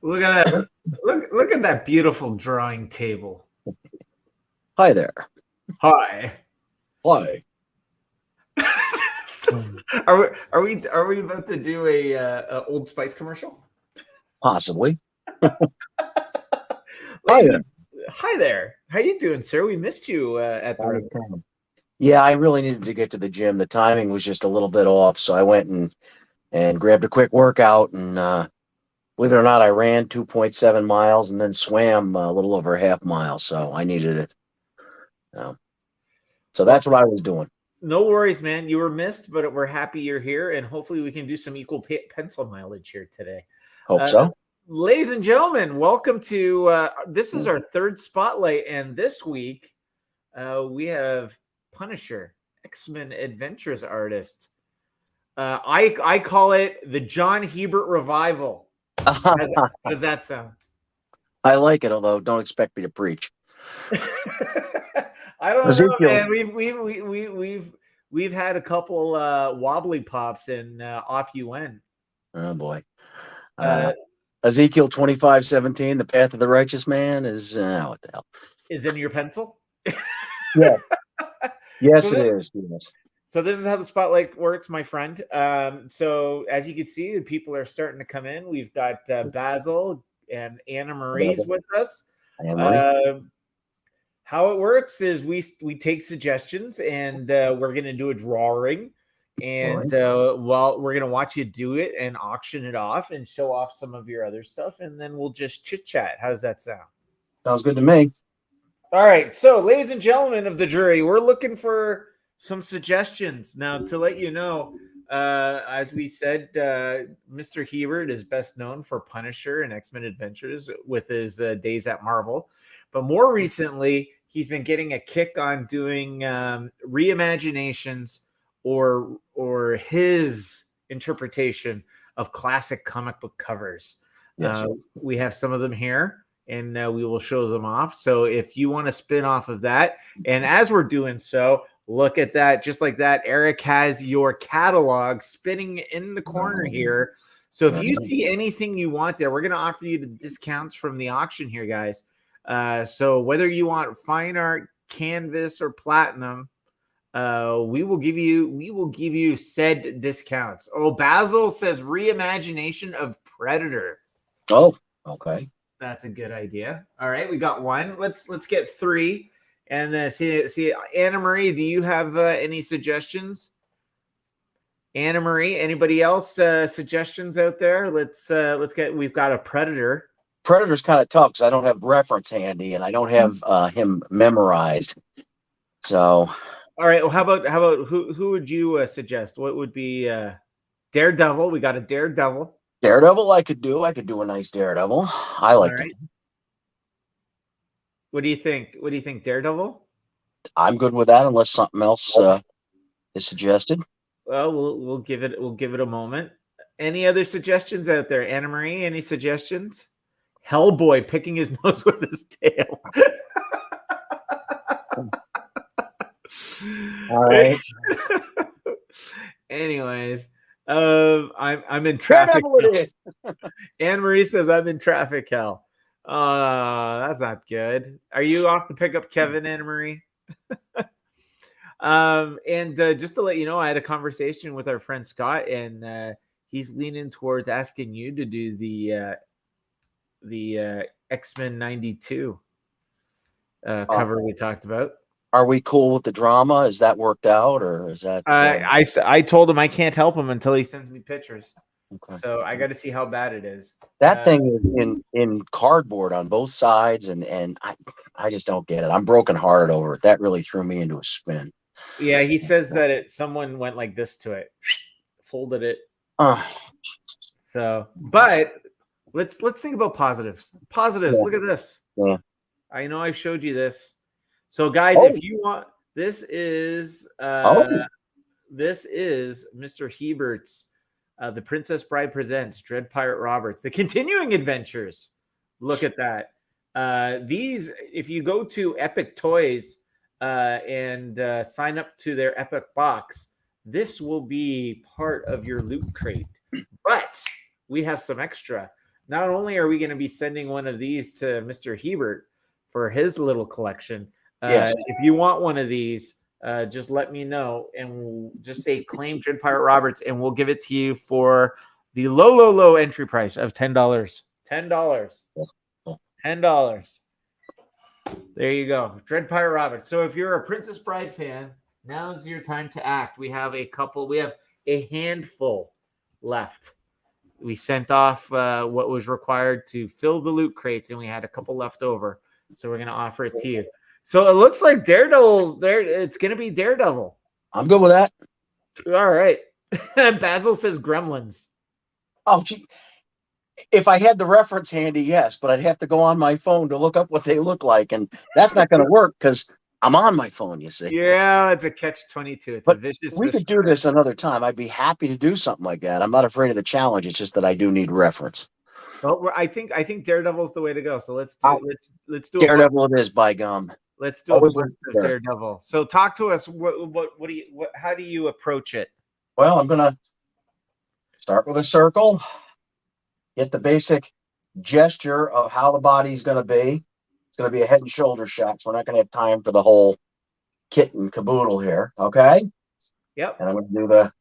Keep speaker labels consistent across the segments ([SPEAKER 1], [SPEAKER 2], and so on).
[SPEAKER 1] Look at that. Look at that beautiful drawing table.
[SPEAKER 2] Hi there.
[SPEAKER 1] Hi.
[SPEAKER 2] Hi.
[SPEAKER 1] Are we about to do a Old Spice commercial?
[SPEAKER 2] Possibly.
[SPEAKER 1] Ladies and- Hi there. How you doing, sir? We missed you at the round table.
[SPEAKER 2] Yeah, I really needed to get to the gym. The timing was just a little bit off, so I went and grabbed a quick workout. And believe it or not, I ran 2.7 miles and then swam a little over a half mile. So I needed it. So that's what I was doing.
[SPEAKER 1] No worries, man. You were missed, but we're happy you're here, and hopefully we can do some equal pencil mileage here today.
[SPEAKER 2] Hope so.
[SPEAKER 1] Ladies and gentlemen, welcome to this is our third spotlight, and this week we have Punisher, X-Men Adventures artist. I call it the John Hebert revival. How does that sound?
[SPEAKER 2] I like it, although don't expect me to preach.
[SPEAKER 1] I don't know, man. We've had a couple wobbly pops, and off you went.
[SPEAKER 2] Oh boy. Ezekiel 25:17, the path of the righteous man is what the hell?
[SPEAKER 1] Is in your pencil?
[SPEAKER 2] Yeah. Yes, so it is. Yes.
[SPEAKER 1] So this is how the spotlight works, my friend. So as you can see, people are starting to come in. We've got Basil and Anna Marie's with us. How it works is we take suggestions, and we're going to do a drawing. And well, we're going to watch you do it and auction it off and show off some of your other stuff. And then we'll just chit chat. How does that sound?
[SPEAKER 2] Sounds good to me. All
[SPEAKER 1] right. So ladies and gentlemen of the jury, we're looking for some suggestions. Now, to let you know, as we said, Mr. Hebert is best known for Punisher and X-Men Adventures with his days at Marvel. But more recently, he's been getting a kick on doing reimaginations or his interpretation of classic comic book covers. Yes. We have some of them here, and we will show them off. So if you want to spin off of that, and as we're doing so, look at that. Just like that, Eric has your catalog spinning in the corner here. So if you see anything you want there, we're going to offer you the discounts from the auction here, guys. So whether you want fine art, canvas, or platinum, we will give you said discounts. Oh, Basil says reimagination of Predator.
[SPEAKER 2] Oh, okay.
[SPEAKER 1] That's a good idea. All right, we got one. Let's get three. And see, Anna Marie, do you have any suggestions? Anna Marie, anybody else suggestions out there? Let's get. We've got a Predator.
[SPEAKER 2] Predator's kind of tough because I don't have reference handy and I don't have him memorized. So.
[SPEAKER 1] All right. Well, how about who would you suggest? What would be Daredevil? We got a Daredevil.
[SPEAKER 2] Daredevil, I could do a nice Daredevil. I like it.
[SPEAKER 1] What do you think? What do you think, Daredevil?
[SPEAKER 2] I'm good with that unless something else is suggested.
[SPEAKER 1] Well, we'll give it a moment. Any other suggestions out there, Anna Marie? Any suggestions? Hellboy picking his nose with his tail.
[SPEAKER 2] All right.
[SPEAKER 1] Anyways, I'm in traffic. Anne Marie says I'm in traffic hell. That's not good. Are you off to pick up Kevin, Anne Marie? And just to let you know, I had a conversation with our friend Scott, and he's leaning towards asking you to do the X-Men 92 cover we talked about.
[SPEAKER 2] Are we cool with the drama? Is that worked out, or is that?
[SPEAKER 1] I told him I can't help him until he sends me pictures. Okay. So I got to see how bad it is.
[SPEAKER 2] That thing is in cardboard on both sides, and I just don't get it. I'm brokenhearted over it. That really threw me into a spin.
[SPEAKER 1] Yeah, he says that someone went like this to it, folded it. So, but let's think about positives. Positives. Yeah. Look at this.
[SPEAKER 2] Yeah.
[SPEAKER 1] I know I showed you this. So, guys, if you want, this is Mr. Hebert's The Princess Bride Presents Dread Pirate Roberts, the continuing adventures. Look at that. These, if you go to Epic Toys and sign up to their Epic box, this will be part of your loot crate. But we have some extra. not only are we going to be sending one of these to Mr. Hebert for his little collection,
[SPEAKER 2] Yes.
[SPEAKER 1] if you want one of these, just let me know, and we'll just say claim Dread Pirate Roberts, and we'll give it to you for the low entry price of $10. $10. $10. There you go. Dread Pirate Roberts. So if you're a Princess Bride fan, now's your time to act. We have a handful left. We sent off what was required to fill the loot crates, and we had a couple left over. So we're going to offer it to you. So it looks like Daredevil's there. It's going to be Daredevil.
[SPEAKER 2] I'm good with that.
[SPEAKER 1] All right. Basil says Gremlins.
[SPEAKER 2] Oh, gee. If I had the reference handy, yes, but I'd have to go on my phone to look up what they look like, and that's not going to work because I'm on my phone, you see.
[SPEAKER 1] Yeah, it's a catch-22. It's
[SPEAKER 2] but
[SPEAKER 1] a vicious.
[SPEAKER 2] We could do this another time. I'd be happy to do something like that. I'm not afraid of the challenge. It's just that I do need reference.
[SPEAKER 1] Well, I think Daredevil's the way to go. So let's do
[SPEAKER 2] Daredevil. It is, by gum.
[SPEAKER 1] Let's do a bust of Daredevil. So talk to us. How do you approach it?
[SPEAKER 2] Well, I'm gonna start with a circle. Get the basic gesture of how the body's going to be. It's going to be a head and shoulder shot, so we're not going to have time for the whole kit and caboodle here. Okay.
[SPEAKER 1] Yep.
[SPEAKER 2] And I'm going to do the.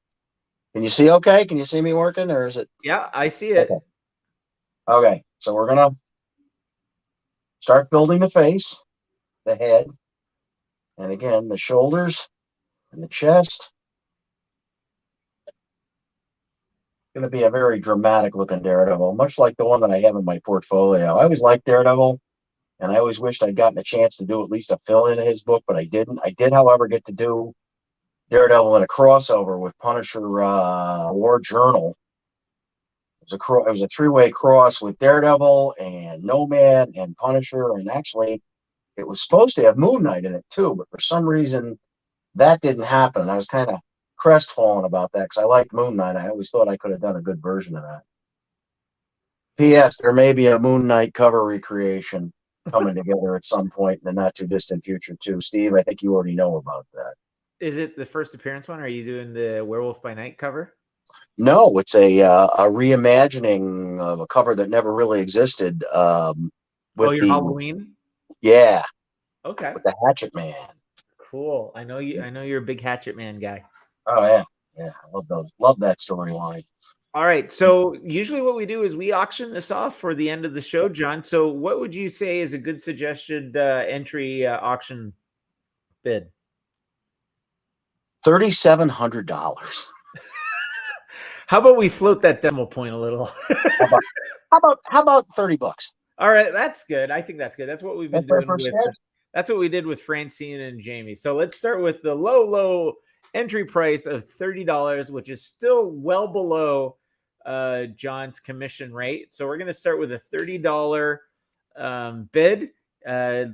[SPEAKER 2] Can you see? Okay. Can you see me working, or is it?
[SPEAKER 1] Yeah, I see it.
[SPEAKER 2] Okay. So we're going to start building the face, the head, and again the shoulders and the chest. Going to be a very dramatic looking Daredevil, much like the one that I have in my portfolio. I always liked Daredevil, and I always wished I'd gotten a chance to do at least a fill-in of his book, but I didn't. I did, however, get to do Daredevil in a crossover with Punisher War Journal. It was a three-way cross with Daredevil and Nomad and Punisher, and actually it was supposed to have Moon Knight in it too, but for some reason that didn't happen. I was kind of crestfallen about that because I liked Moon Knight. I always thought I could have done a good version of that. P.S. There may be a Moon Knight cover recreation coming together at some point in the not too distant future too. Steve, I think you already know about that.
[SPEAKER 1] Is it the first appearance one? Or are you doing the Werewolf by Night cover?
[SPEAKER 2] No, it's a reimagining of a cover that never really existed. With
[SPEAKER 1] Halloween?
[SPEAKER 2] Yeah.
[SPEAKER 1] Okay.
[SPEAKER 2] With the Hatchet Man.
[SPEAKER 1] Cool. I know you're a big Hatchet Man guy.
[SPEAKER 2] Oh yeah. Yeah. I love those. Love that storyline.
[SPEAKER 1] All right. So usually what we do is we auction this off for the end of the show, John. So what would you say is a good suggested entry auction bid?
[SPEAKER 2] $3,700.
[SPEAKER 1] How about we float that decimal point a little?
[SPEAKER 2] how about $30?
[SPEAKER 1] All right, that's good. I think that's good. That's what we've been doing with. That's what we did with Francine and Jamie. So let's start with the low entry price of $30, which is still well below John's commission rate. So we're going to start with a $30 bid.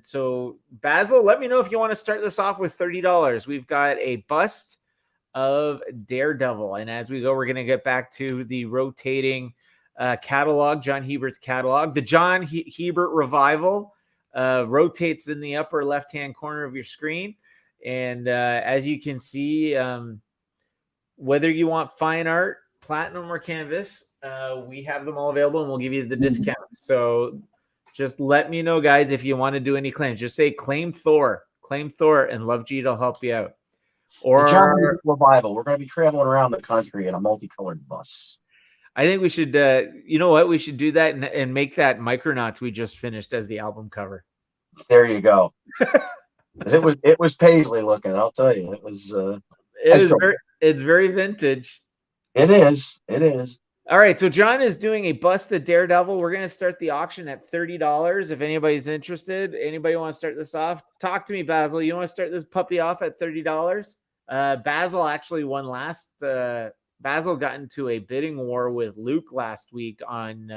[SPEAKER 1] So Basil, let me know if you want to start this off with $30. We've got a bust of Daredevil, and as we go, we're going to get back to the rotating catalog, John Hebert's catalog. The John Hebert Revival rotates in the upper left-hand corner of your screen, and as you can see, whether you want fine art, platinum, or canvas, we have them all available, and we'll give you the discount. So just let me know, guys, if you want to do any claims. Just say claim Thor, and Love G to help you out. Or
[SPEAKER 2] the John Hebert Revival. We're going to be traveling around the country in a multicolored bus.
[SPEAKER 1] I think we should, you know what? We should do that and make that Micronauts we just finished as the album cover.
[SPEAKER 2] There you go. It was paisley looking. I'll tell you,
[SPEAKER 1] it's very vintage.
[SPEAKER 2] It is. It is.
[SPEAKER 1] All right, so John is doing a bust of Daredevil. We're going to start the auction at $30. If anybody's interested, anybody want to start this off? Talk to me, Basil. You want to start this puppy off at $30? Basil actually won last. Basil got into a bidding war with Luke last week on.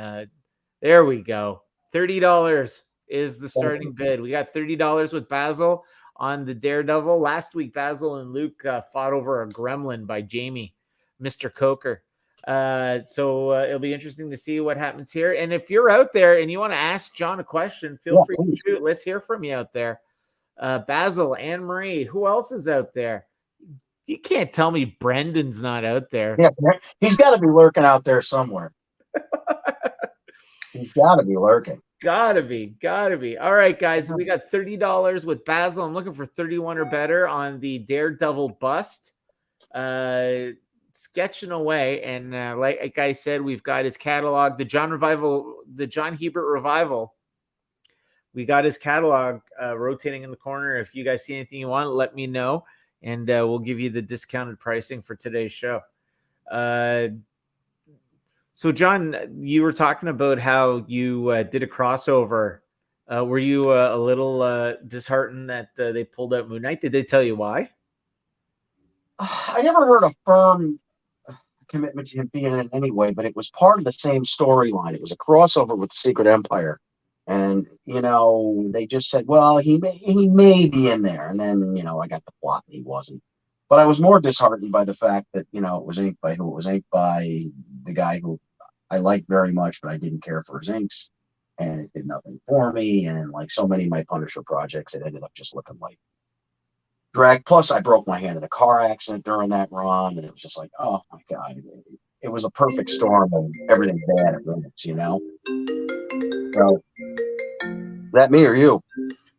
[SPEAKER 1] There we go. $30 is the starting bid. We got $30 with Basil on the Daredevil. Last week, Basil and Luke fought over a gremlin by Jamie, Mr. Coker. So it'll be interesting to see what happens here. And if you're out there and you want to ask John a question, feel free to shoot. Let's hear from you out there. Basil, Anne Marie, who else is out there? You can't tell me Brendan's not out there.
[SPEAKER 2] Yeah, he's got to be lurking out there somewhere. He's got to be lurking.
[SPEAKER 1] Gotta be. All right, guys, we got $30 with Basil. I'm looking for 31 or better on the Daredevil bust. Sketching away, and like I said, we've got his catalog, the John Hebert revival. We got his catalog rotating in the corner. If you guys see anything you want, let me know, and we'll give you the discounted pricing for today's show. So, John, you were talking about how you did a crossover. Were you a little disheartened that they pulled out Moon Knight? Did they tell you why?
[SPEAKER 2] I never heard a firm commitment to him being in it anyway, but it was part of the same storyline. It was a crossover with Secret Empire. And, they just said, well, he may be in there. And then, I got the plot and he wasn't. But I was more disheartened by the fact that, it was inked by who? It was inked by the guy who I liked very much, but I didn't care for his inks. And it did nothing for me. And like so many of my Punisher projects, it ended up just looking like drag. Plus, I broke my hand in a car accident during that run. And it was just like, oh, my God. It was a perfect storm of everything bad at once, So, is that me or you?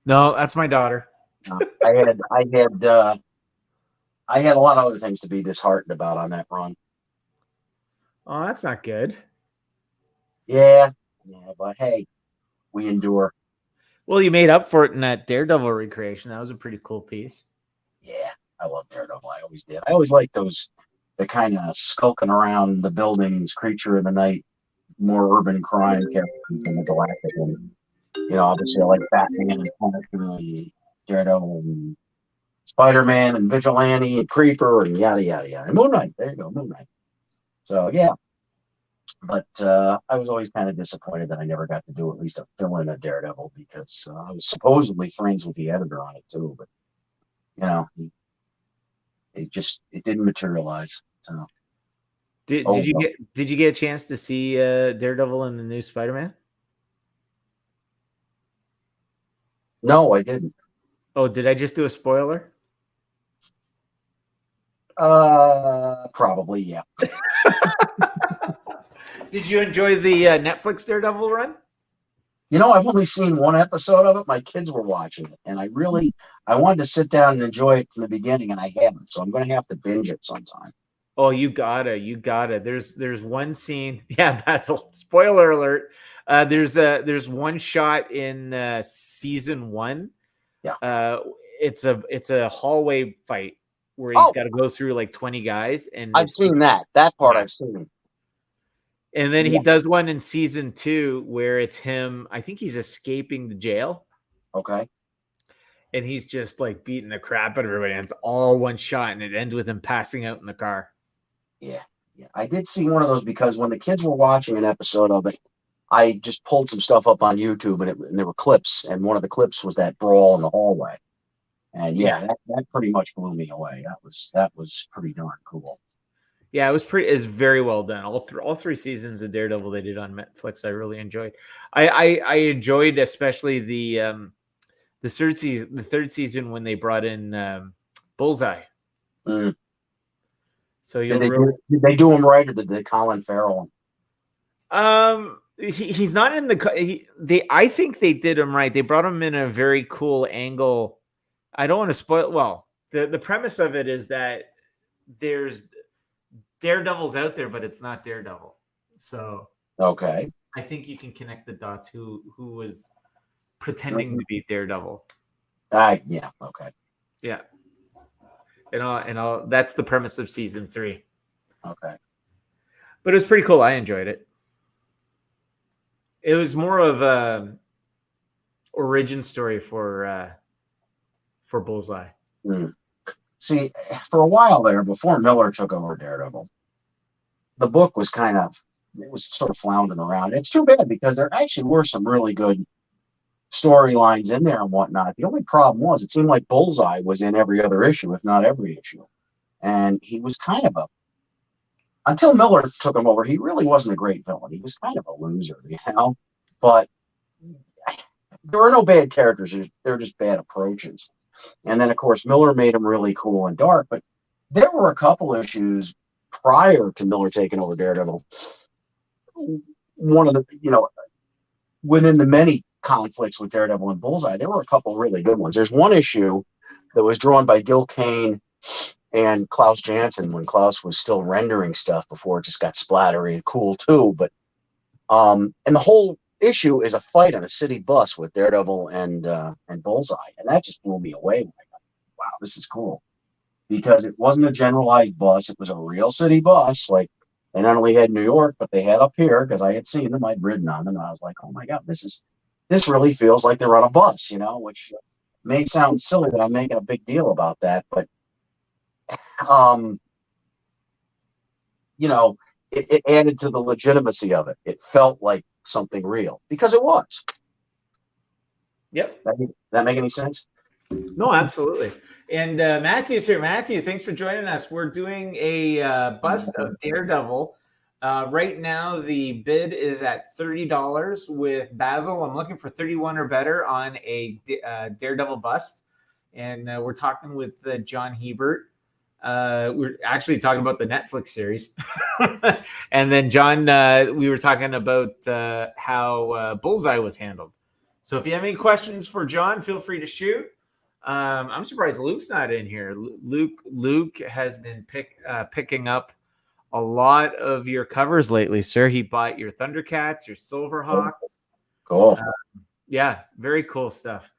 [SPEAKER 1] No, that's my daughter.
[SPEAKER 2] I had a lot of other things to be disheartened about on that run.
[SPEAKER 1] Oh, that's not good.
[SPEAKER 2] Yeah, but hey, we endure.
[SPEAKER 1] Well, you made up for it in that Daredevil recreation. That was a pretty cool piece.
[SPEAKER 2] Yeah, I love Daredevil. I always did. I always liked the kind of skulking around the buildings, creature in the night, more urban crime characters than the Galactic. And, obviously I like Batman and Punisher and Daredevil and Spider-Man and Vigilante and Creeper and yada, yada, yada. And Moon Knight. There you go, Moon Knight. So, yeah. But I was always kind of disappointed that I never got to do at least a fill-in of Daredevil because I was supposedly friends with the editor on it too. But, it didn't materialize. So.
[SPEAKER 1] Did you get a chance to see Daredevil in the new Spider-Man?
[SPEAKER 2] No, I didn't.
[SPEAKER 1] Oh, did I just do a spoiler?
[SPEAKER 2] Probably, yeah.
[SPEAKER 1] Did you enjoy the Netflix Daredevil run?
[SPEAKER 2] I've only seen one episode of it. My kids were watching it, and I wanted to sit down and enjoy it from the beginning, and I haven't. So I'm going to have to binge it sometime.
[SPEAKER 1] Oh, you gotta. There's one scene. Yeah, Basil. Spoiler alert. There's one shot in season 1.
[SPEAKER 2] Yeah.
[SPEAKER 1] It's a hallway fight where he's got to go through like 20 guys, and
[SPEAKER 2] I've seen that. That part I've seen.
[SPEAKER 1] And then he does one in season 2 where it's him. I think he's escaping the jail.
[SPEAKER 2] Okay.
[SPEAKER 1] And he's just like beating the crap out of everybody. And it's all one shot, and it ends with him passing out in the car.
[SPEAKER 2] Yeah. I did see one of those because when the kids were watching an episode of it, I just pulled some stuff up on YouTube, and there were clips, and one of the clips was that brawl in the hallway. And that pretty much blew me away. That was pretty darn cool.
[SPEAKER 1] Yeah, it's very well done. All three seasons of Daredevil they did on Netflix, I really enjoyed. I enjoyed especially the third season when they brought in Bullseye.
[SPEAKER 2] Mm.
[SPEAKER 1] So
[SPEAKER 2] did they do him right, or did they Colin Farrell?
[SPEAKER 1] He's not in the. I think they did him right. They brought him in a very cool angle. I don't want to spoil. Well, the premise of it is that there's Daredevil's out there, but it's not Daredevil. So
[SPEAKER 2] okay,
[SPEAKER 1] I think you can connect the dots. Who was pretending to be Daredevil?
[SPEAKER 2] Yeah, okay,
[SPEAKER 1] yeah, and all. That's the premise of season 3.
[SPEAKER 2] Okay,
[SPEAKER 1] but it was pretty cool. I enjoyed it. It was more of a origin story for Bullseye.
[SPEAKER 2] Mm. See, for a while there, before Miller took over Daredevil, the book was sort of floundering around. It's too bad because there actually were some really good storylines in there and whatnot. The only problem was it seemed like Bullseye was in every other issue, if not every issue. And he was kind of until Miller took him over, he really wasn't a great villain. He was kind of a loser, But there were no bad characters. There were just bad approaches. And then, of course, Miller made him really cool and dark. But there were a couple issues prior to Miller taking over Daredevil. One of the, within the many conflicts with Daredevil and Bullseye, there were a couple really good ones. There's one issue that was drawn by Gil Kane and Klaus Janson when Klaus was still rendering stuff before it just got splattery and cool too. But and the whole issue is a fight on a city bus with Daredevil and Bullseye, and that just blew me away. Wow, this is cool, because it wasn't a generalized bus; it was a real city bus. Like, they not only had New York, but they had up here, because I had seen them, I'd ridden on them, and I was like, oh my god, this really feels like they're on a bus, which may sound silly that I'm making a big deal about that, but it added to the legitimacy of it. It felt like something real, because it was.
[SPEAKER 1] Yep.
[SPEAKER 2] That make any sense?
[SPEAKER 1] No, absolutely. And Matthew's here. Matthew, thanks for joining us. We're doing a bust of Daredevil. Right now, the bid is at $30 with Basil. I'm looking for 31 or better on a Daredevil bust. And we're talking with John Hebert. We're actually talking about the Netflix series. And then John, we were talking about how Bullseye was handled. So if you have any questions for John, feel free to shoot. I'm surprised Luke's not in here. Luke has been picking up a lot of your covers lately, sir. He bought your Thundercats, your Silverhawks.
[SPEAKER 2] Cool.
[SPEAKER 1] Yeah, very cool stuff.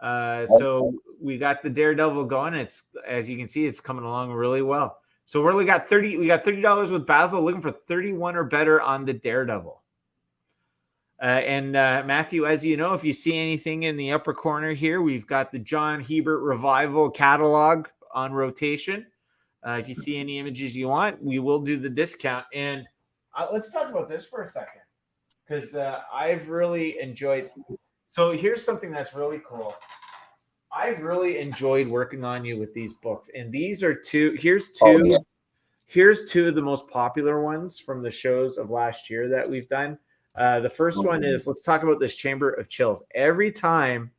[SPEAKER 1] So we got the Daredevil going. It's, as you can see, it's coming along really well. So we got $30 with Basil, looking for 31 or better on the Daredevil. And Matthew, as you know, if you see anything in the upper corner here, we've got the John Hebert Revival catalog on rotation. If you see any images you want, we will do the discount. And let's talk about this for a second, because I've really enjoyed. So here's something that's really cool. I've really enjoyed working on you with these books, and these are two. Here's two of the most popular ones from the shows of last year that we've done. The first one is, let's talk about this Chamber of Chills. Every time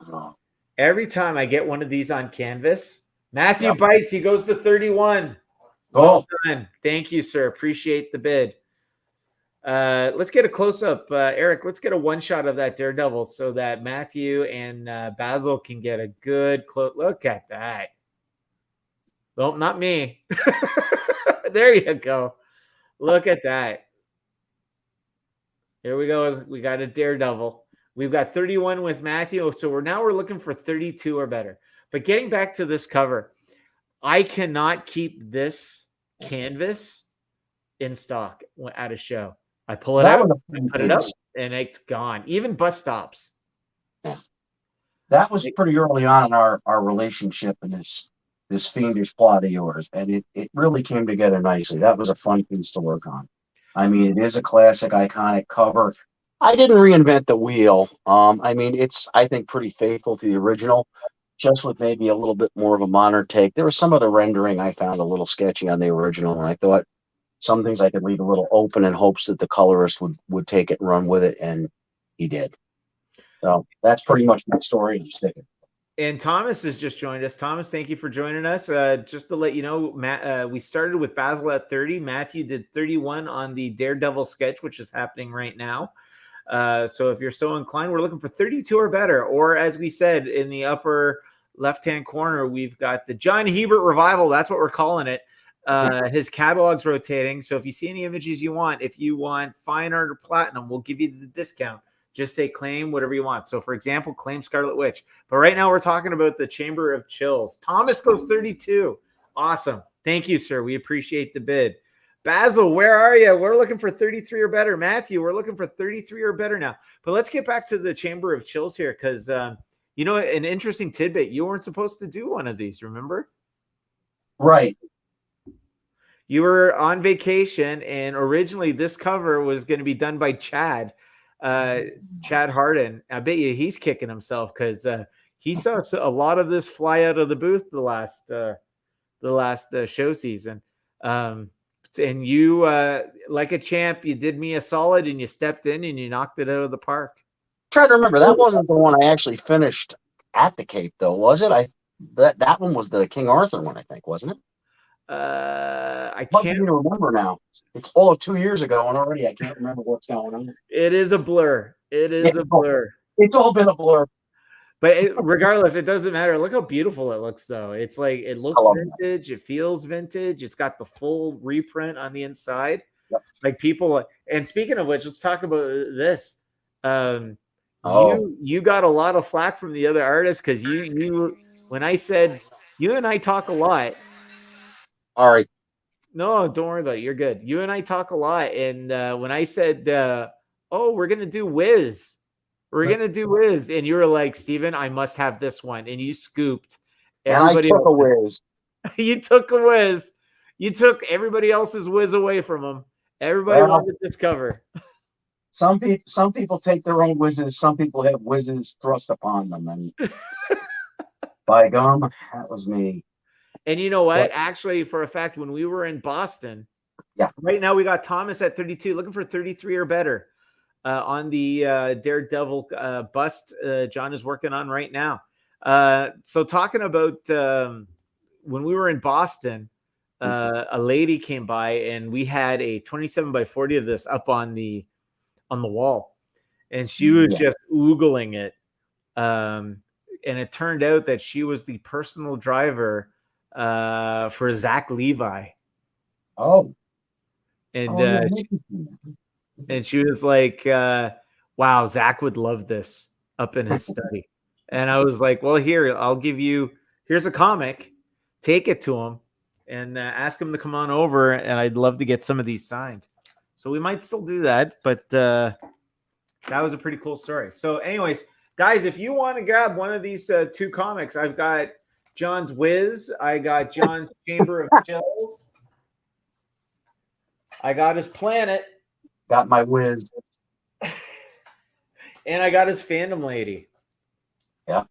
[SPEAKER 1] I get one of these on canvas, Matthew bites. He goes to 31. Well done. Thank you, sir. Appreciate the bid. Let's get a close-up. Eric, let's get a one-shot of that Daredevil so that Matthew and Basil can get a good close look at that. Well, not me. There you go. Look at that. Here we go. We got a Daredevil. We've got 31 with Matthew. So we're looking for 32 or better. But getting back to this cover, I cannot keep this canvas in stock at a show. I pull it out, I put it up, and it's gone. Even bus stops.
[SPEAKER 2] Yeah. That was pretty early on in our relationship in this fiendish plot of yours, and it really came together nicely. That was a fun piece to work on. I mean, it is a classic, iconic cover. I didn't reinvent the wheel. I mean, it's, I think, pretty faithful to the original, just with maybe a little bit more of a modern take. There was some of the rendering I found a little sketchy on the original, and I thought some things I could leave a little open in hopes that the colorist would take it and run with it, and he did. So that's pretty much my story. I'm sticking.
[SPEAKER 1] And Thomas has just joined us. Thomas, thank you for joining us. Just to let you know, Matt, we started with Basil at 30. Matthew did 31 on the Daredevil sketch, which is happening right now. So if you're so inclined, we're looking for 32 or better. Or as we said, in the upper left-hand corner, we've got the John Hebert Revival. That's what we're calling it. His catalog's rotating. So if you see any images you want, if you want fine art or platinum, we'll give you the discount. Just say claim whatever you want. So, for example, claim Scarlet Witch. But right now we're talking about the Chamber of Chills. Thomas goes 32. Awesome. Thank you, sir. We appreciate the bid. Basil, where are you? We're looking for 33 or better. Matthew, we're looking for 33 or better now. But let's get back to the Chamber of Chills here, because, an interesting tidbit. You weren't supposed to do one of these, remember?
[SPEAKER 2] Right.
[SPEAKER 1] You were on vacation, and originally this cover was going to be done by Chad Harden. I bet you he's kicking himself, because he saw a lot of this fly out of the booth the last show season. And you, like a champ, you did me a solid, and you stepped in and you knocked it out of the park.
[SPEAKER 2] Try to remember, that wasn't the one I actually finished at the Cape, though, was it? That one was the King Arthur one, I think, wasn't it?
[SPEAKER 1] I
[SPEAKER 2] can't
[SPEAKER 1] can't
[SPEAKER 2] even remember now. It's all of 2 years ago, and already I can't remember what's going on.
[SPEAKER 1] It is a blur. It is a blur.
[SPEAKER 2] It's all been a blur.
[SPEAKER 1] But regardless, it doesn't matter. Look how beautiful it looks, though. It's like it looks vintage. That. It feels vintage. It's got the full reprint on the inside.
[SPEAKER 2] Yep.
[SPEAKER 1] Like people. And speaking of which, let's talk about this. You got a lot of flack from the other artists because you when I said you and I talk a lot.
[SPEAKER 2] All right.
[SPEAKER 1] No, don't worry about it. You're good. You and I talk a lot, and when I said, "Oh, we're gonna do Wiz." We're going to do Wiz. And you were like, Steven, I must have this one. And you scooped everybody.
[SPEAKER 2] And I took a Wiz.
[SPEAKER 1] You took a Wiz. You took everybody else's Wiz away from them. Everybody wanted this cover.
[SPEAKER 2] Some people take their own Wizzes. Some people have Wizzes thrust upon them. And by gum, that was me.
[SPEAKER 1] And you know what? Actually, for a fact, when we were in Boston, right now we got Thomas at 32, looking for 33 or better. On the Daredevil bust John is working on right now. So talking about when we were in Boston, a lady came by and we had a 27 by 40 of this up on the wall, and she was just oogling it. And it turned out that she was the personal driver for Zach Levi.
[SPEAKER 2] Oh.
[SPEAKER 1] And she was like, wow, Zach would love this up in his study. And I was like, well, here's a comic. Take it to him and ask him to come on over. And I'd love to get some of these signed. So we might still do that. But that was a pretty cool story. So anyways, guys, if you want to grab one of these two comics, I've got John's Wiz. I got John's Chamber of Chills. I got his Planet.
[SPEAKER 2] Got my Wiz.
[SPEAKER 1] And I got his Fandom Lady.
[SPEAKER 2] Yeah.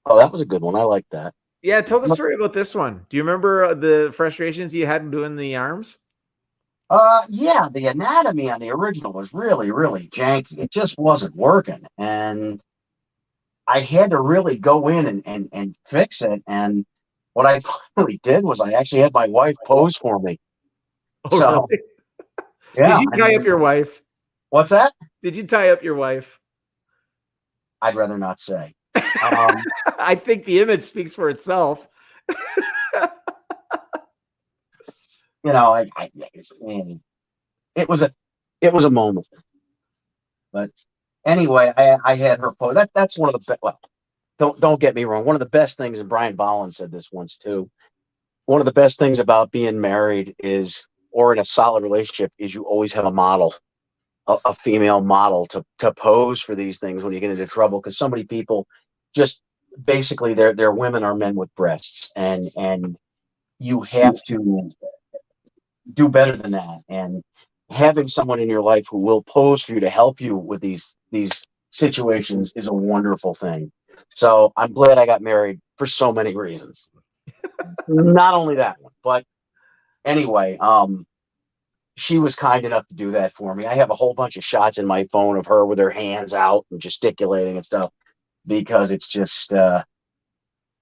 [SPEAKER 2] Oh, that was a good one. I like that.
[SPEAKER 1] Yeah, tell the story about this one. Do you remember the frustrations you had doing the arms?
[SPEAKER 2] Yeah, the anatomy on the original was really, really janky. It just wasn't working. And I had to really go in and fix it. And what I finally did was I actually had my wife pose for me.
[SPEAKER 1] Oh, so, really? Yeah, did you tie up your wife?
[SPEAKER 2] What's that?
[SPEAKER 1] Did you tie up your wife?
[SPEAKER 2] I'd rather not say.
[SPEAKER 1] I think the image speaks for itself.
[SPEAKER 2] You know, it was a moment. But anyway, I had her pose. That's one of the well, don't get me wrong. One of the best things, and Brian Bolland said this once too. One of the best things about being married or in a solid relationship is you always have a model, a female model to pose for these things when you get into trouble. Because so many people just basically their women are men with breasts, and you have to do better than that. And having someone in your life who will pose for you to help you with these situations is a wonderful thing. So I'm glad I got married for so many reasons. Not only that one, but anyway, she was kind enough to do that for me. I have a whole bunch of shots in my phone of her with her hands out and gesticulating and stuff, because it's just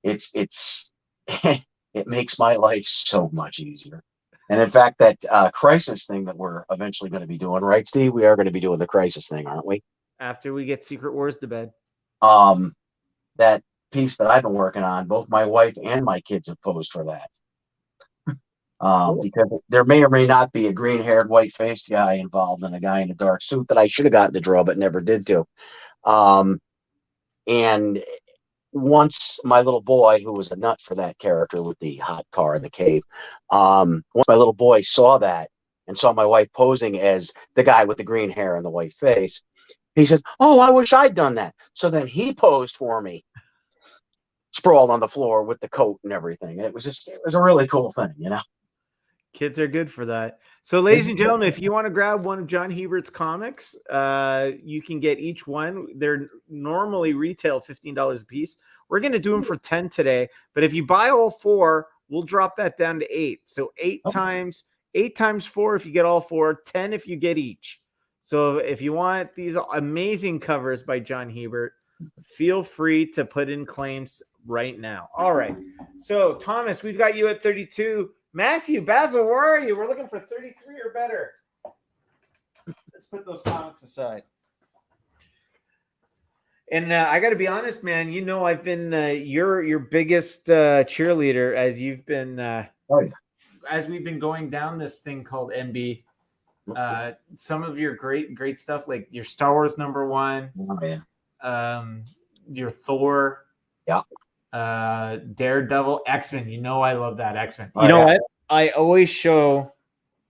[SPEAKER 2] it's it makes my life so much easier. And in fact, that crisis thing that we're eventually going to be doing, right, Steve? We are going to be doing the crisis thing, aren't we?
[SPEAKER 1] After we get Secret Wars to bed.
[SPEAKER 2] That piece that I've been working on, both my wife and my kids have posed for that. Cool. Because there may or may not be a green-haired, white-faced guy involved and a guy in a dark suit that I should have gotten to draw but never did do. And once my little boy, who was a nut for that character with the hot car in the cave, once my little boy saw that and saw my wife posing as the guy with the green hair and the white face, he said, "Oh, I wish I'd done that." So then he posed for me, sprawled on the floor with the coat and everything. And it was a really cool thing, you know?
[SPEAKER 1] Kids are good for that. So, ladies and gentlemen, if you want to grab one of John Hebert's comics, you can get each one. They're normally retail $15 a piece. We're going to do them for 10 today. But if you buy all four, we'll drop that down to 8. So 8 times 4 if you get all four, 10 if you get each. So if you want these amazing covers by John Hebert, feel free to put in claims right now. All right. So, Thomas, we've got you at 32. Matthew, Basil, where are you? We're looking for 33 or better. Let's put those comments aside. And I got to be honest, man. You know, I've been your biggest cheerleader as you've been
[SPEAKER 2] Oh yeah.
[SPEAKER 1] as we've been going down this thing called MB. Some of your great stuff, like your Star Wars #1,
[SPEAKER 2] Oh yeah.
[SPEAKER 1] your Thor,
[SPEAKER 2] Yeah.
[SPEAKER 1] Daredevil, X-Men. You know, I love that X-Men.
[SPEAKER 2] Oh,
[SPEAKER 1] You know
[SPEAKER 2] yeah.
[SPEAKER 1] what? I always show.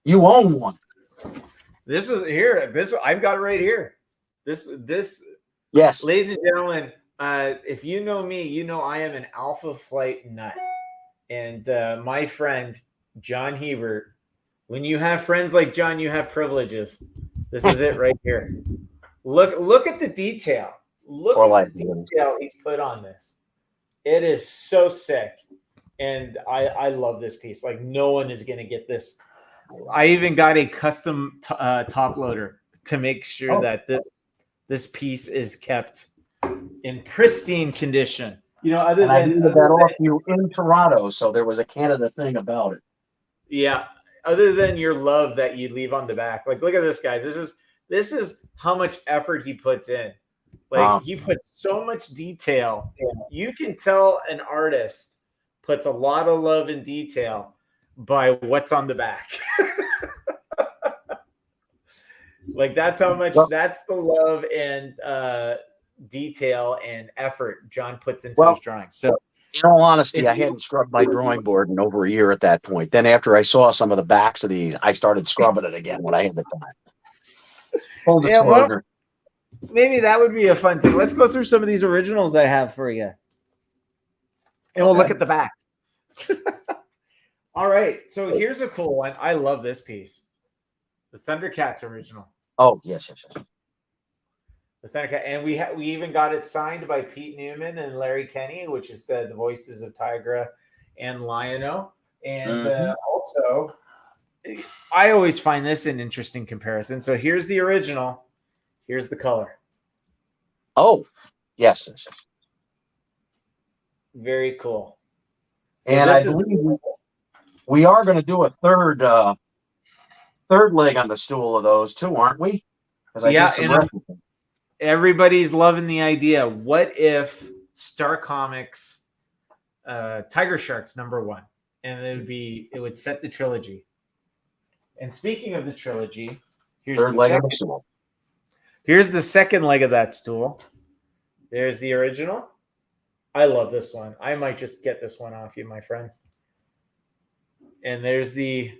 [SPEAKER 2] You own one.
[SPEAKER 1] This is here. This I've got it right here. This,
[SPEAKER 2] Yes.
[SPEAKER 1] ladies and gentlemen. If you know me, you know I am an Alpha Flight nut. And my friend John Hebert. When you have friends like John, you have privileges. This is it right here. Look at the detail. Look
[SPEAKER 2] Or
[SPEAKER 1] at
[SPEAKER 2] like
[SPEAKER 1] the detail he's put on this. It is so sick. And I love this piece. Like no one is going to get this. I even got a custom top loader to make sure that this piece is kept in pristine condition. You know, other
[SPEAKER 2] and I
[SPEAKER 1] than
[SPEAKER 2] handed that off you in Toronto, so there was a Canada thing about it.
[SPEAKER 1] yeah, other than your love that you leave on the back. Like, look at this, guys. This is how much effort he puts in. Like, he puts so much detail. You can tell an artist puts a lot of love and detail by what's on the back. Like, that's how much. That's the love and detail and effort John puts into his drawings. So,
[SPEAKER 2] in all honesty, I hadn't scrubbed my drawing board in over a year at that point. Then after I saw some of the backs of these, I started scrubbing it again when I had the time. Full disclosure.
[SPEAKER 1] Well, maybe that would be a fun thing. Let's go through some of these originals I have for you. And we'll look at the back. All right. So here's a cool one. I love this piece. The Thundercats original.
[SPEAKER 2] Oh, yes.
[SPEAKER 1] The Thundercat, and we even got it signed by Pete Newman and Larry Kenney, which is the voices of Tigra and Lion-O. And also, I always find this an interesting comparison. So here's the original. Here's the color.
[SPEAKER 2] Oh, yes.
[SPEAKER 1] Very cool. So
[SPEAKER 2] and I believe we are going to do a third leg on the stool of those too, aren't we?
[SPEAKER 1] Yeah, and everybody's loving the idea. What if Star Comics Tiger Sharks #1? And it would set the trilogy. And speaking of the trilogy, here's the leg of the stool. Here's the second leg of that stool. There's the original. I love this one. I might just get this one off you, my friend. And there's the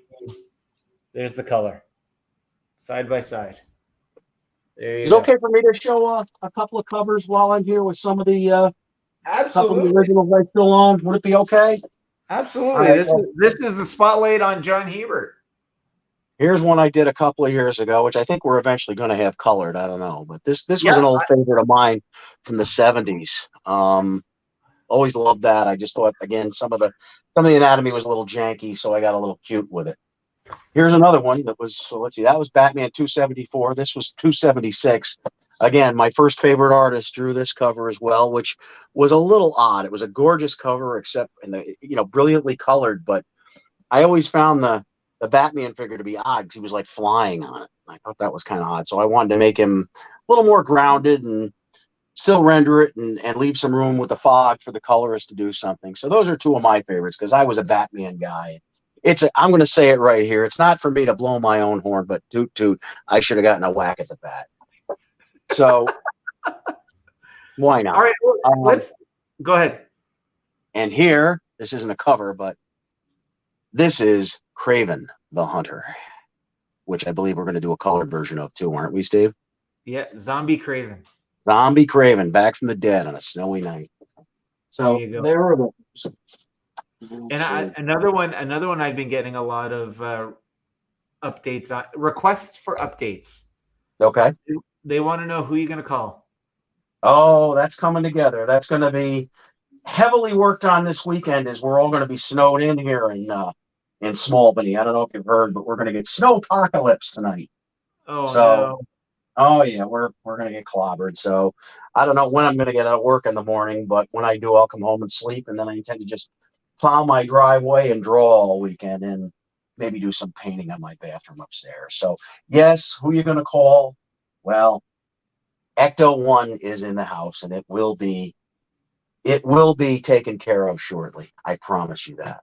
[SPEAKER 1] color. Side by side. There you
[SPEAKER 2] Is it okay for me to show a couple of covers while I'm here with some of the
[SPEAKER 1] absolutely
[SPEAKER 2] originals I still own? Would it be okay?
[SPEAKER 1] Absolutely. Right, this is the spotlight on John Hebert.
[SPEAKER 2] Here's one I did a couple of years ago, which I think we're eventually going to have colored. I don't know, but this was an old favorite of mine from the 70s. Always loved that. I just thought, again, some of the anatomy was a little janky, so I got a little cute with it. Here's another one that was, so let's see, that was Batman 274. This was 276. Again, my first favorite artist drew this cover as well, which was a little odd. It was a gorgeous cover, except brilliantly colored, but I always found the Batman figure to be odd because he was like flying on it. I thought that was kind of odd. So I wanted to make him a little more grounded and still render it and leave some room with the fog for the colorist to do something. So those are two of my favorites because I was a Batman guy. I'm going to say it right here. It's not for me to blow my own horn, but toot toot, I should have gotten a whack at the bat. So why not?
[SPEAKER 1] All right, let's go ahead.
[SPEAKER 2] And here, this isn't a cover, but this is Craven the Hunter, which I believe we're going to do a colored version of too, aren't we, Steve?
[SPEAKER 1] Yeah, Zombie Craven.
[SPEAKER 2] Zombie Craven, back from the dead on a snowy night. So there are those.
[SPEAKER 1] And another one I've been getting a lot of updates on, requests for updates.
[SPEAKER 2] Okay.
[SPEAKER 1] They want to know who you're going to call.
[SPEAKER 2] Oh, that's coming together. That's going to be heavily worked on this weekend as we're all going to be snowed in here in Smallbany. I don't know if you've heard, but we're going to get snow apocalypse tonight.
[SPEAKER 1] Oh, no.
[SPEAKER 2] Oh yeah, we're going to get clobbered. So I don't know when I'm going to get out of work in the morning, but when I do, I'll come home and sleep, and then I intend to just plow my driveway and draw all weekend and maybe do some painting on my bathroom upstairs. So yes, who you going to call? Well, Ecto 1 is in the house, and it will be taken care of shortly. I promise you that.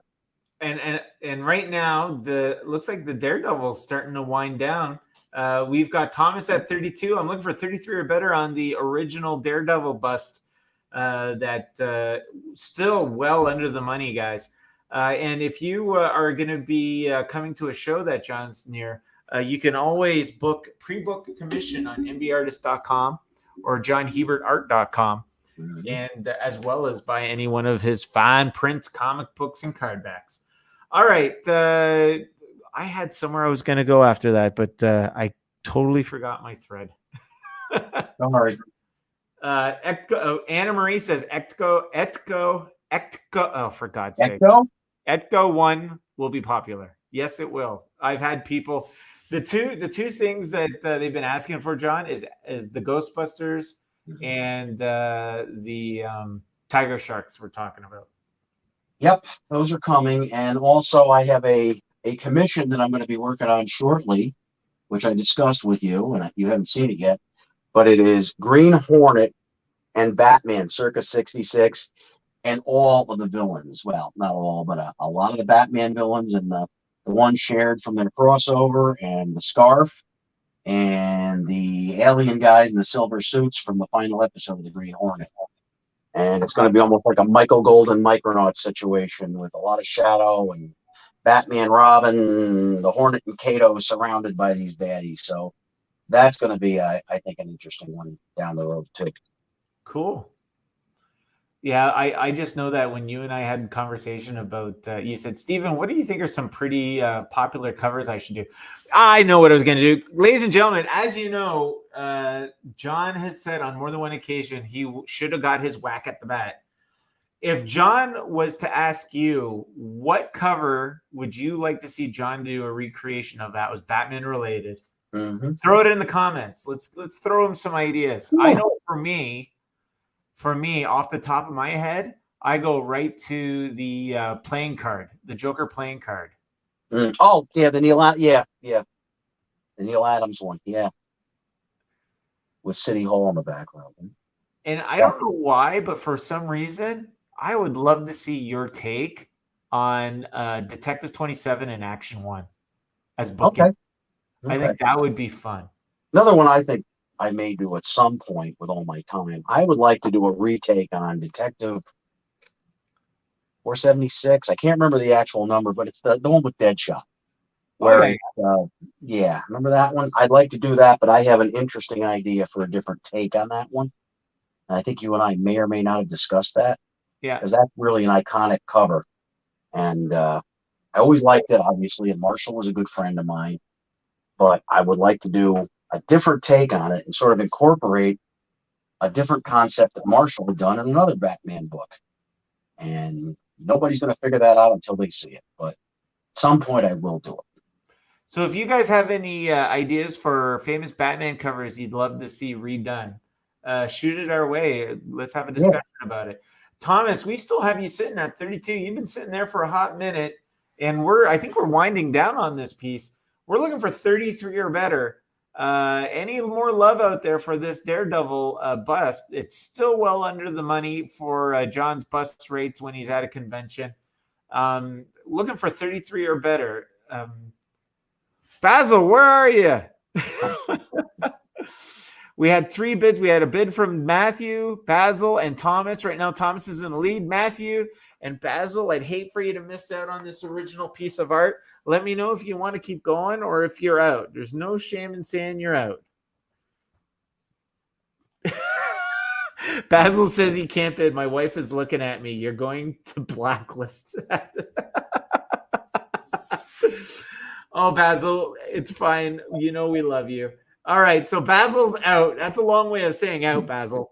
[SPEAKER 1] And right now, the looks like the Daredevil's starting to wind down. We've got Thomas at 32. I'm looking for 33 or better on the original Daredevil bust. That still well under the money, guys. And if you are going to be coming to a show that John's near, you can always pre-book commission on MBartist.com or JohnHebertArt.com, and as well as buy any one of his fine prints, comic books, and card backs. All right. I had somewhere I was going to go after that, but I totally forgot my thread.
[SPEAKER 2] Don't worry.
[SPEAKER 1] Anna Marie says Ecto. Oh, for God's sake. Ecto 1 will be popular. Yes, it will. I've had people. The two things that they've been asking for, John, is the Ghostbusters and the Tiger Sharks we're talking about.
[SPEAKER 2] Yep, those are coming. And also I have a commission that I'm going to be working on shortly, which I discussed with you, and you haven't seen it yet. But it is Green Hornet and Batman circa 66 and all of the villains. Well, not all, but a lot of the Batman villains and the one shared from their crossover, and the Scarf, and the alien guys in the silver suits from the final episode of the Green Hornet. And it's going to be almost like a Michael Golden Micronaut situation with a lot of shadow and Batman, Robin, the Hornet, and Kato surrounded by these baddies. So that's going to be, I think, an interesting one down the road too.
[SPEAKER 1] Cool. Yeah, I just know that when you and I had a conversation about, you said, Steven, what do you think are some pretty popular covers I should do? I know what I was going to do. Ladies and gentlemen, as you know, John has said on more than one occasion he should have got his whack at the bat. If John was to ask you, what cover would you like to see John do a recreation of that was Batman related?
[SPEAKER 2] Mm-hmm.
[SPEAKER 1] Throw it in the comments. Let's throw him some ideas. Yeah. I know for me, off the top of my head, I go right to the playing card, the Joker playing card.
[SPEAKER 2] Oh, yeah, the Neil the Neil Adams one, yeah, with City Hall in the background.
[SPEAKER 1] And I don't know why, but for some reason, I would love to see your take on Detective 27 and Action 1 as booking. Okay. I think that would be fun.
[SPEAKER 2] Another one I think I may do at some point with all my time. I would like to do a retake on Detective 476. I can't remember the actual number, but it's the one with Deadshot. Where yeah, remember that one? I'd like to do that, but I have an interesting idea for a different take on that one. And I think you and I may or may not have discussed that.
[SPEAKER 1] Yeah.
[SPEAKER 2] Because that's really an iconic cover. And I always liked it, obviously, and Marshall was a good friend of mine. But I would like to do a different take on it and sort of incorporate a different concept that Marshall had done in another Batman book. And nobody's going to figure that out until they see it. But at some point, I will do it.
[SPEAKER 1] So if you guys have any ideas for famous Batman covers you'd love to see redone, shoot it our way. Let's have a discussion about it. Thomas, we still have you sitting at 32. You've been sitting there for a hot minute, and I think we're winding down on this piece. We're looking for 33 or better. Any more love out there for this Daredevil bust? It's still well under the money for John's bust rates when he's at a convention. Looking for 33 or better. Basil, where are you? We had 3 bids. We had a bid from Matthew, Basil, and Thomas. Right now, Thomas is in the lead. Matthew and Basil, I'd hate for you to miss out on this original piece of art. Let me know if you want to keep going or if you're out. There's no shame in saying you're out. Basil says he can't bid. My wife is looking at me. You're going to blacklist. Oh, Basil, it's fine. You know we love you. All right, so Basil's out. That's a long way of saying out, Basil.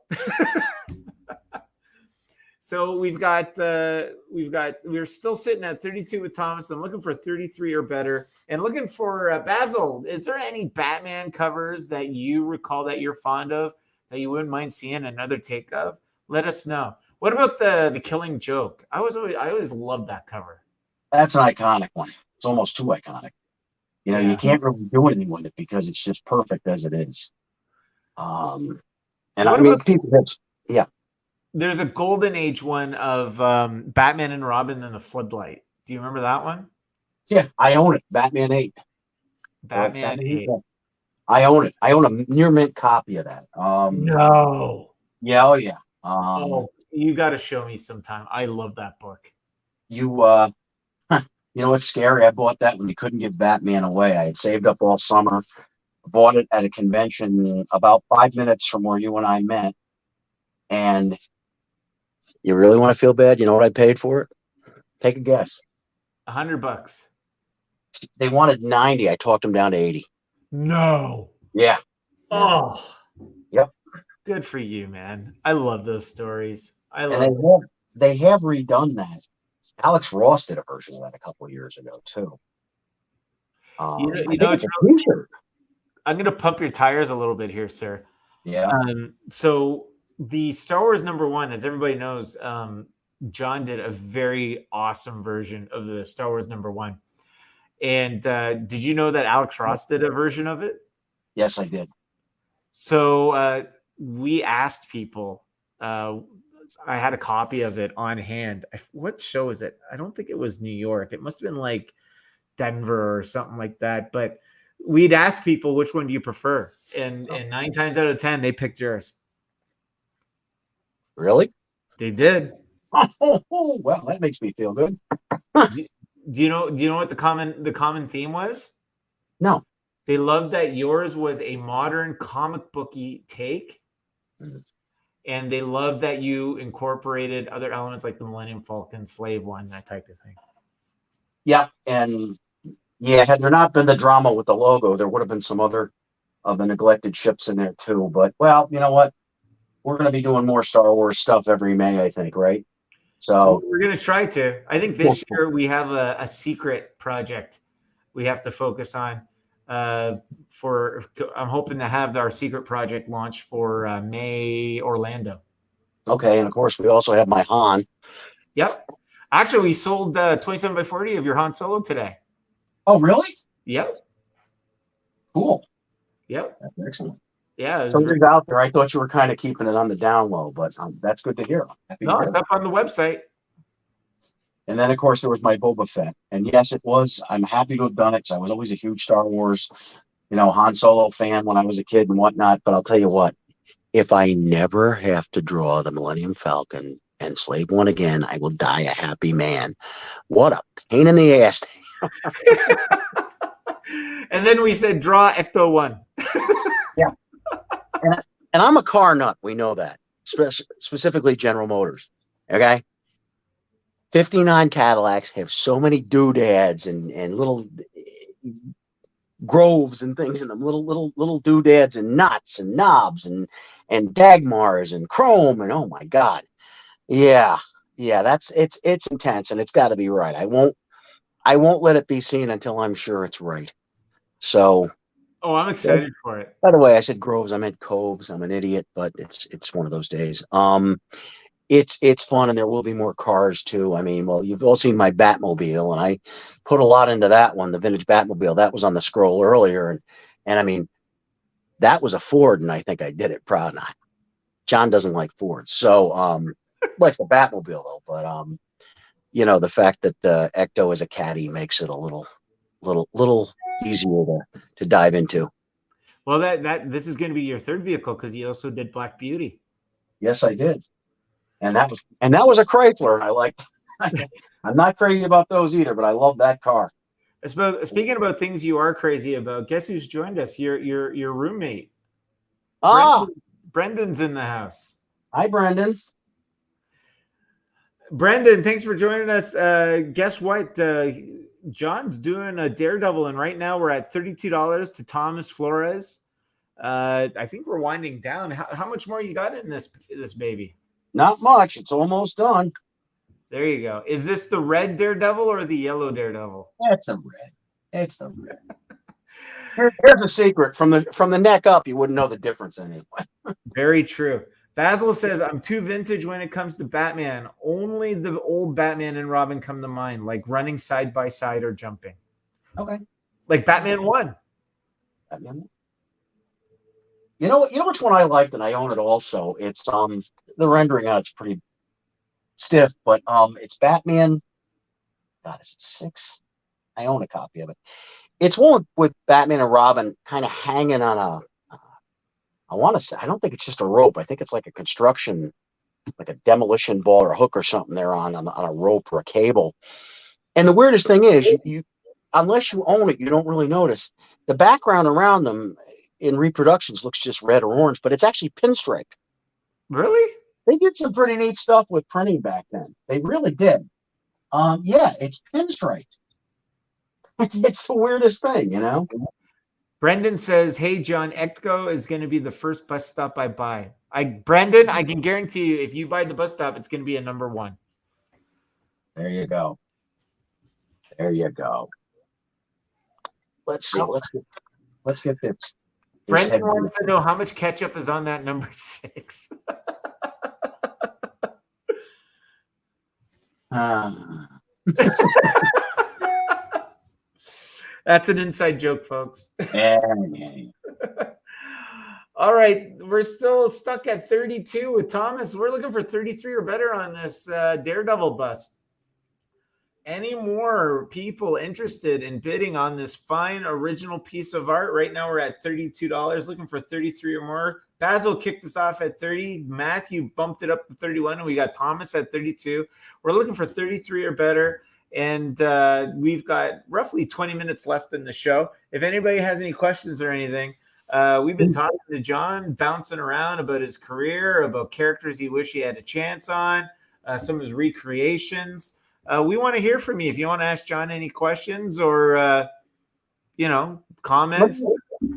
[SPEAKER 1] So we're still sitting at 32 with Thomas. I'm looking for 33 or better. And looking for Basil, is there any Batman covers that you recall that you're fond of that you wouldn't mind seeing another take of? Let us know. What about the Killing Joke? I always loved that cover.
[SPEAKER 2] That's an iconic one. It's almost too iconic. You know, you can't really do anything with it because it's just perfect as it is. And I
[SPEAKER 1] What
[SPEAKER 2] mean,
[SPEAKER 1] about
[SPEAKER 2] people have, yeah,
[SPEAKER 1] there's a golden age one of Batman and Robin and the Floodlight. Do you remember that one?
[SPEAKER 2] yeah, I own it. Batman 8. Or
[SPEAKER 1] Batman
[SPEAKER 2] Batman 8.
[SPEAKER 1] 8.
[SPEAKER 2] Yeah. I own it. I own a near mint copy of that.
[SPEAKER 1] No.
[SPEAKER 2] Yeah, oh yeah.
[SPEAKER 1] Oh, you got to show me sometime. I love that book.
[SPEAKER 2] You you know what's scary? I bought that when you couldn't give Batman away. I had saved up all summer, bought it at a convention about 5 minutes from where you and I met. And you really want to feel bad? You know what I paid for it? Take a guess.
[SPEAKER 1] $100.
[SPEAKER 2] They wanted 90. I talked them down to 80.
[SPEAKER 1] No.
[SPEAKER 2] Yeah. Yeah.
[SPEAKER 1] Oh,
[SPEAKER 2] Yep.
[SPEAKER 1] good for you, man. I love those stories. I
[SPEAKER 2] And
[SPEAKER 1] love
[SPEAKER 2] they have redone that. Alex Ross did a version of that a couple of years ago too. I
[SPEAKER 1] you
[SPEAKER 2] think
[SPEAKER 1] know
[SPEAKER 2] it's
[SPEAKER 1] it's
[SPEAKER 2] a T-shirt.
[SPEAKER 1] I'm going to pump your tires a little bit here, sir.
[SPEAKER 2] Yeah.
[SPEAKER 1] So the Star Wars #1, as everybody knows, John did a very awesome version of the Star Wars #1. And did you know that Alex Ross did a version of it?
[SPEAKER 2] Yes, I did.
[SPEAKER 1] So we asked people. I had a copy of it on hand. What show is it? I don't think it was New York. It must have been like Denver or something like that. But we'd ask people, which one do you prefer? And 9 times out of 10, they picked yours.
[SPEAKER 2] Really?
[SPEAKER 1] They did.
[SPEAKER 2] Oh, well, that makes me feel good.
[SPEAKER 1] Do you know what the common theme was?
[SPEAKER 2] No.
[SPEAKER 1] They loved that yours was a modern comic booky take. And they loved that you incorporated other elements like the Millennium Falcon, Slave One, that type of thing.
[SPEAKER 2] Yeah, and yeah, had there not been the drama with the logo, there would have been some other of the neglected ships in there too. But well, you know what? We're going to be doing more Star Wars stuff every May, I think, right? So
[SPEAKER 1] We're going to try to. I think this year we have a secret project we have to focus on. I'm hoping to have our secret project launch for May Orlando.
[SPEAKER 2] okay, and of course we also have my Han.
[SPEAKER 1] Yep. Actually, we sold 27 by 40 of your Han Solo today.
[SPEAKER 2] Oh, really?
[SPEAKER 1] Yep.
[SPEAKER 2] Cool.
[SPEAKER 1] Yep.
[SPEAKER 2] That's excellent.
[SPEAKER 1] Yeah.
[SPEAKER 2] So it's out there. I thought you were kind of keeping it on the down low, but that's good to hear.
[SPEAKER 1] No, it's up on the website.
[SPEAKER 2] And then, of course, there was my Boba Fett. And yes, it was. I'm happy to have done it because I was always a huge Star Wars, Han Solo fan when I was a kid and whatnot. But I'll tell you what, if I never have to draw the Millennium Falcon and Slave One again, I will die a happy man. What a pain in the ass.
[SPEAKER 1] And then we said, draw Ecto 1.
[SPEAKER 2] Yeah. And I'm a car nut. We know that. Specifically General Motors. Okay? 59 Cadillacs have so many doodads and little groves and things in them, little doodads and nuts and knobs and Dagmars and chrome and oh my god, yeah, it's intense and it's got to be right. I won't let it be seen until I'm sure it's right. So,
[SPEAKER 1] I'm excited for it.
[SPEAKER 2] By the way, I said groves, I meant coves. I'm an idiot, but it's one of those days. It's fun, and there will be more cars too. I mean, well, you've all seen my Batmobile, and I put a lot into that one, the vintage Batmobile. That was on the scroll earlier, and I mean, that was a Ford, and I think I did it proud. Not John doesn't like Fords, so likes the Batmobile though. But the fact that the Ecto is a caddy makes it a little easier to dive into.
[SPEAKER 1] Well, this is going to be your third vehicle because you also did Black Beauty.
[SPEAKER 2] Yes, I did. And that was a Chrysler, and I liked. I'm not crazy about those either, but I love that car.
[SPEAKER 1] Speaking about things you are crazy about, guess who's joined us? Your roommate. Brendan's in the house.
[SPEAKER 2] Hi, Brendan.
[SPEAKER 1] Brendan, thanks for joining us. Guess what? John's doing a Daredevil, and right now we're at $32 to Thomas Flores. I think we're winding down. How much more you got in this baby? Not
[SPEAKER 2] much. It's almost done.
[SPEAKER 1] There you go. Is this the red Daredevil or the yellow Daredevil?
[SPEAKER 2] It's the red. It's the red. Here's a secret. From the neck up, you wouldn't know the difference anyway.
[SPEAKER 1] Very true. Basil says, I'm too vintage when it comes to Batman. Only the old Batman and Robin come to mind, like running side by side or jumping.
[SPEAKER 2] Okay.
[SPEAKER 1] Like Batman 1.
[SPEAKER 2] Batman. You know which one I liked, and I own it also. It's the rendering on it's pretty stiff, but it's Batman. God, is it 6? I own a copy of it. It's one with Batman and Robin kind of hanging on I want to say, I don't think it's just a rope. I think it's like a construction, like a demolition ball or a hook or something they're on a rope or a cable. And the weirdest thing is, you unless you own it, you don't really notice. The background around them in reproductions looks just red or orange, but it's actually pinstriped.
[SPEAKER 1] Really?
[SPEAKER 2] They did some pretty neat stuff with printing back then. They really did. Yeah, it's pinstriped. It's the weirdest thing, you know?
[SPEAKER 1] Brendan says, "Hey John, Ecto is going to be the first bus stop I buy." Brendan, I can guarantee you, if you buy the bus stop, it's going to be a number 1.
[SPEAKER 2] There you go. There you go. Let's see. Let's get this.
[SPEAKER 1] Brendan wants to know how much ketchup is on that number 6. That's an inside joke, folks. All right, we're still stuck at 32 with Thomas. We're looking for 33 or better on this Daredevil bust. Any more people interested in bidding on this fine original piece of art? Right now we're at $32, looking for 33 or more. Basil kicked us off at 30. Matthew bumped it up to 31, and we got Thomas at 32. We're looking for 33 or better, and we've got roughly 20 minutes left in the show. If anybody has any questions or anything, we've been talking to John, bouncing around about his career, about characters he wished he had a chance on, some of his recreations. We want to hear from you. If you want to ask John any questions or, comments.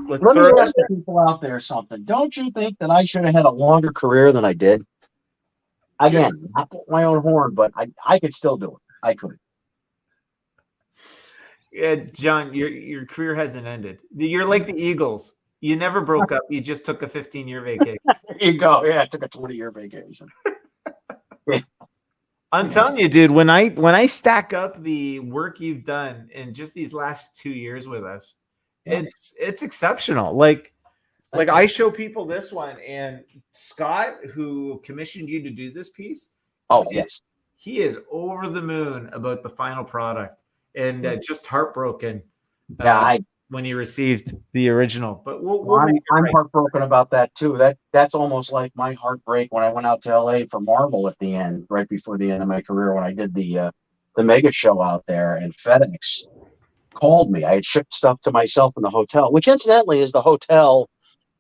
[SPEAKER 2] Let me ask the people out there something. Don't you think that I should have had a longer career than I did? Again, not my own horn, but I could still do it. I could.
[SPEAKER 1] Yeah, John, your career hasn't ended. You're like the Eagles. You never broke up. You just took a 15-year vacation.
[SPEAKER 2] There you go. Yeah, I took a 20-year vacation.
[SPEAKER 1] I'm telling you, dude, when I stack up the work you've done in just these last 2 years with us, it's exceptional. Like I show people this one, and Scott, who commissioned you to do this piece,
[SPEAKER 2] yes,
[SPEAKER 1] he is over the moon about the final product and just heartbroken. When he received the original, but
[SPEAKER 2] I'm heartbroken about that too. That's almost like my heartbreak when I went out to LA for Marvel at the end, right before the end of my career, when I did the mega show out there, and FedEx called me. I had shipped stuff to myself in the hotel, which incidentally is the hotel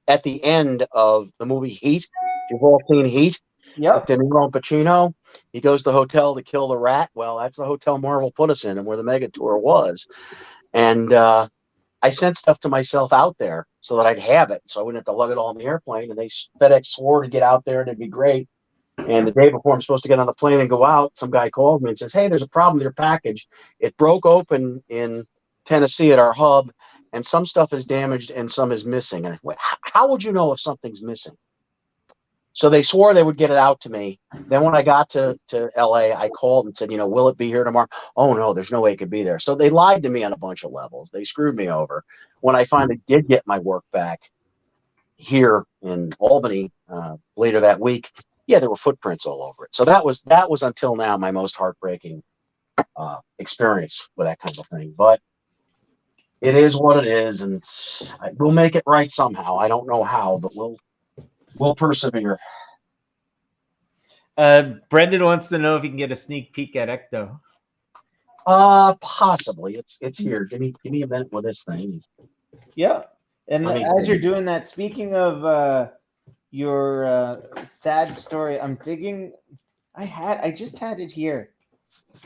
[SPEAKER 2] at the end of the movie Heat. You've all seen Heat?
[SPEAKER 1] Yeah.
[SPEAKER 2] With De Niro and Pacino. He goes to the hotel to kill the rat. Well, that's the hotel Marvel put us in, and where the mega tour was. And I sent stuff to myself out there so that I'd have it, so I wouldn't have to lug it all on the airplane. And FedEx swore to get out there and it'd be great. And the day before I'm supposed to get on the plane and go out, some guy called me and says, "Hey, there's a problem with your package. It broke open in Tennessee at our hub, and some stuff is damaged and some is missing." And I went, "How would you know if something's missing?" So they swore they would get it out to me. Then when I got to LA, I called and said, "Will it be here tomorrow?" "Oh, no, there's no way it could be there." So they lied to me on a bunch of levels. They screwed me over. When I finally did get my work back here in Albany later that week, there were footprints all over it. So that was until now my most heartbreaking experience with that kind of thing. But it is what it is, and we'll make it right somehow. I don't know how, but we'll persevere.
[SPEAKER 1] Brendan wants to know if he can get a sneak peek at Ecto.
[SPEAKER 2] Possibly. It's here. Give me a minute with this thing.
[SPEAKER 1] Yeah. And as you're doing that, speaking of your sad story, I'm digging. I just had it here.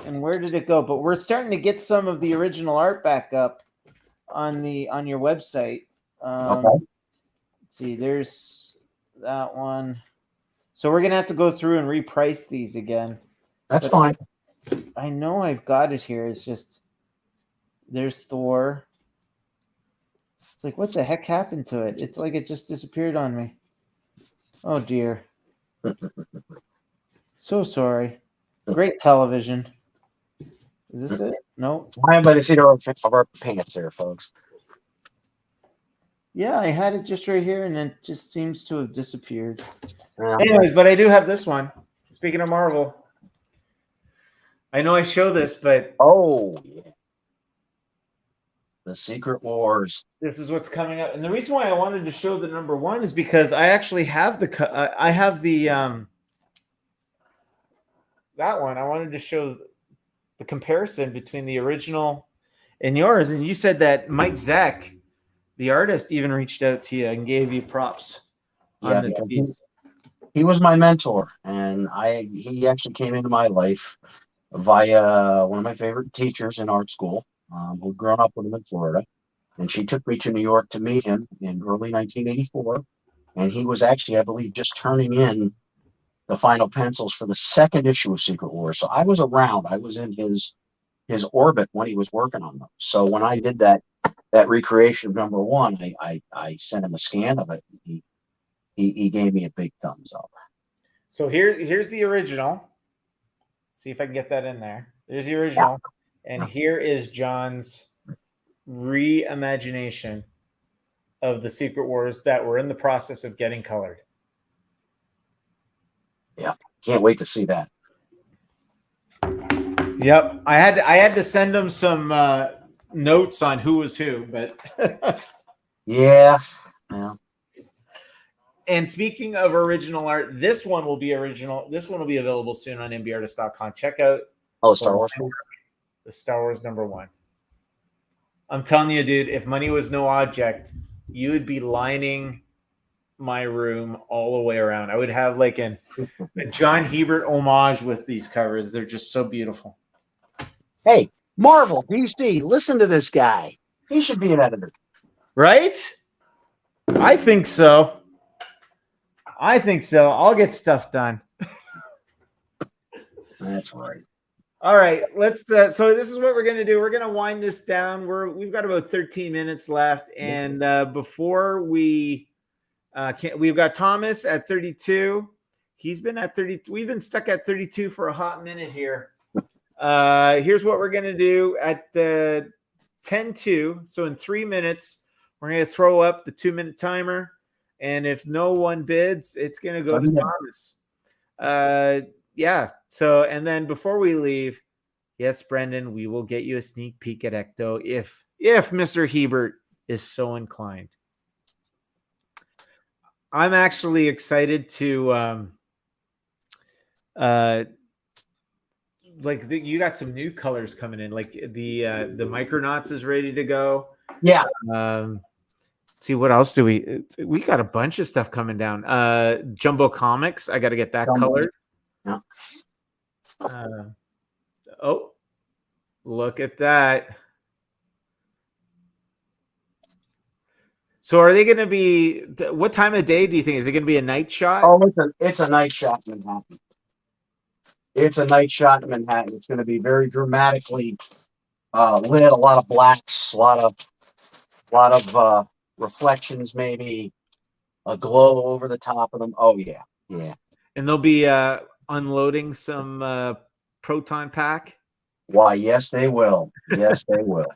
[SPEAKER 1] And where did it go? But we're starting to get some of the original art back up on your website.
[SPEAKER 2] Okay.
[SPEAKER 1] Let's see, there's that one. So we're gonna have to go through and reprice these again.
[SPEAKER 2] That's fine.
[SPEAKER 1] I know I've got it here. It's just there's Thor. It's like, what the heck happened to it? It's like it just disappeared on me. Oh dear. So sorry. Great television. Is this it? No.
[SPEAKER 2] I'm by the seat of our pants there, folks.
[SPEAKER 1] Yeah, I had it just right here, and it just seems to have disappeared.
[SPEAKER 2] Yeah.
[SPEAKER 1] Anyways, but I do have this one. Speaking of Marvel, I know I show this, but
[SPEAKER 2] Oh, yeah. The Secret Wars.
[SPEAKER 1] this is what's coming up. And the reason why I wanted to show the number one is because I actually have I have the that one. I wanted to show the comparison between the original and yours. And you said that Mike Zeck, the artist, even reached out to you and gave you props on
[SPEAKER 2] Yeah,
[SPEAKER 1] this
[SPEAKER 2] because
[SPEAKER 1] piece.
[SPEAKER 2] he was my mentor, and he actually came into my life via one of my favorite teachers in art school, who'd grown up with him in Florida. And she took me to New York to meet him in early 1984. And he was actually, I believe, just turning in the final pencils for the second issue of Secret Wars. So I was around. I was in his orbit when he was working on them. So when I did that recreation of number one, I sent him a scan of it. He gave me a big thumbs up.
[SPEAKER 1] So here's the original. See if I can get that in there. There's the
[SPEAKER 2] Yeah.
[SPEAKER 1] original. And here is John's reimagination of the Secret Wars that were in the process of getting colored.
[SPEAKER 2] Yeah, can't wait to see that.
[SPEAKER 1] Yep, I had to send him some notes on who was who, but
[SPEAKER 2] Yeah.
[SPEAKER 1] And speaking of original art, this one will be original. This one will be available soon on MBartist.com. Check out
[SPEAKER 2] Star Wars.
[SPEAKER 1] The Star Wars number one. I'm telling you, dude, if money was no object, you would be lining my room all the way around. I would have like a John Hebert homage with these covers. They're just so beautiful.
[SPEAKER 2] Hey, Marvel, DC, listen to this guy. He should be an editor.
[SPEAKER 1] Right? I think so. I'll get stuff done.
[SPEAKER 2] That's right.
[SPEAKER 1] All right, let's. So this is what we're gonna do. We're gonna wind this down. We've got about 13 minutes left, and before we've got Thomas at 32. He's been at 30. We've been stuck at 32 for a hot minute here. Here's what we're gonna do at 10:02. So in 3 minutes, we're gonna throw up the 2-minute timer, and if no one bids, it's gonna go to Thomas. Yeah. So, and then before we leave, yes, Brendan, we will get you a sneak peek at Ecto if Mr. Hebert is so inclined. I'm actually excited to you got some new colors coming in, like the Micronauts is ready to go.
[SPEAKER 2] Yeah.
[SPEAKER 1] See what else do we got a bunch of stuff coming down. Jumbo Comics, I got to get that colored.
[SPEAKER 2] Yeah.
[SPEAKER 1] Oh, look at that. So are they going to be, what time of day do you think? Is it going to be a night shot?
[SPEAKER 2] Oh, it's a night shot in Manhattan. It's a night shot in Manhattan. It's going to be very dramatically lit, a lot of blacks, a lot of reflections, maybe a glow over the top of them. Oh, yeah. Yeah.
[SPEAKER 1] And they'll be unloading some proton pack?
[SPEAKER 2] Why, yes, they will. Yes, they will.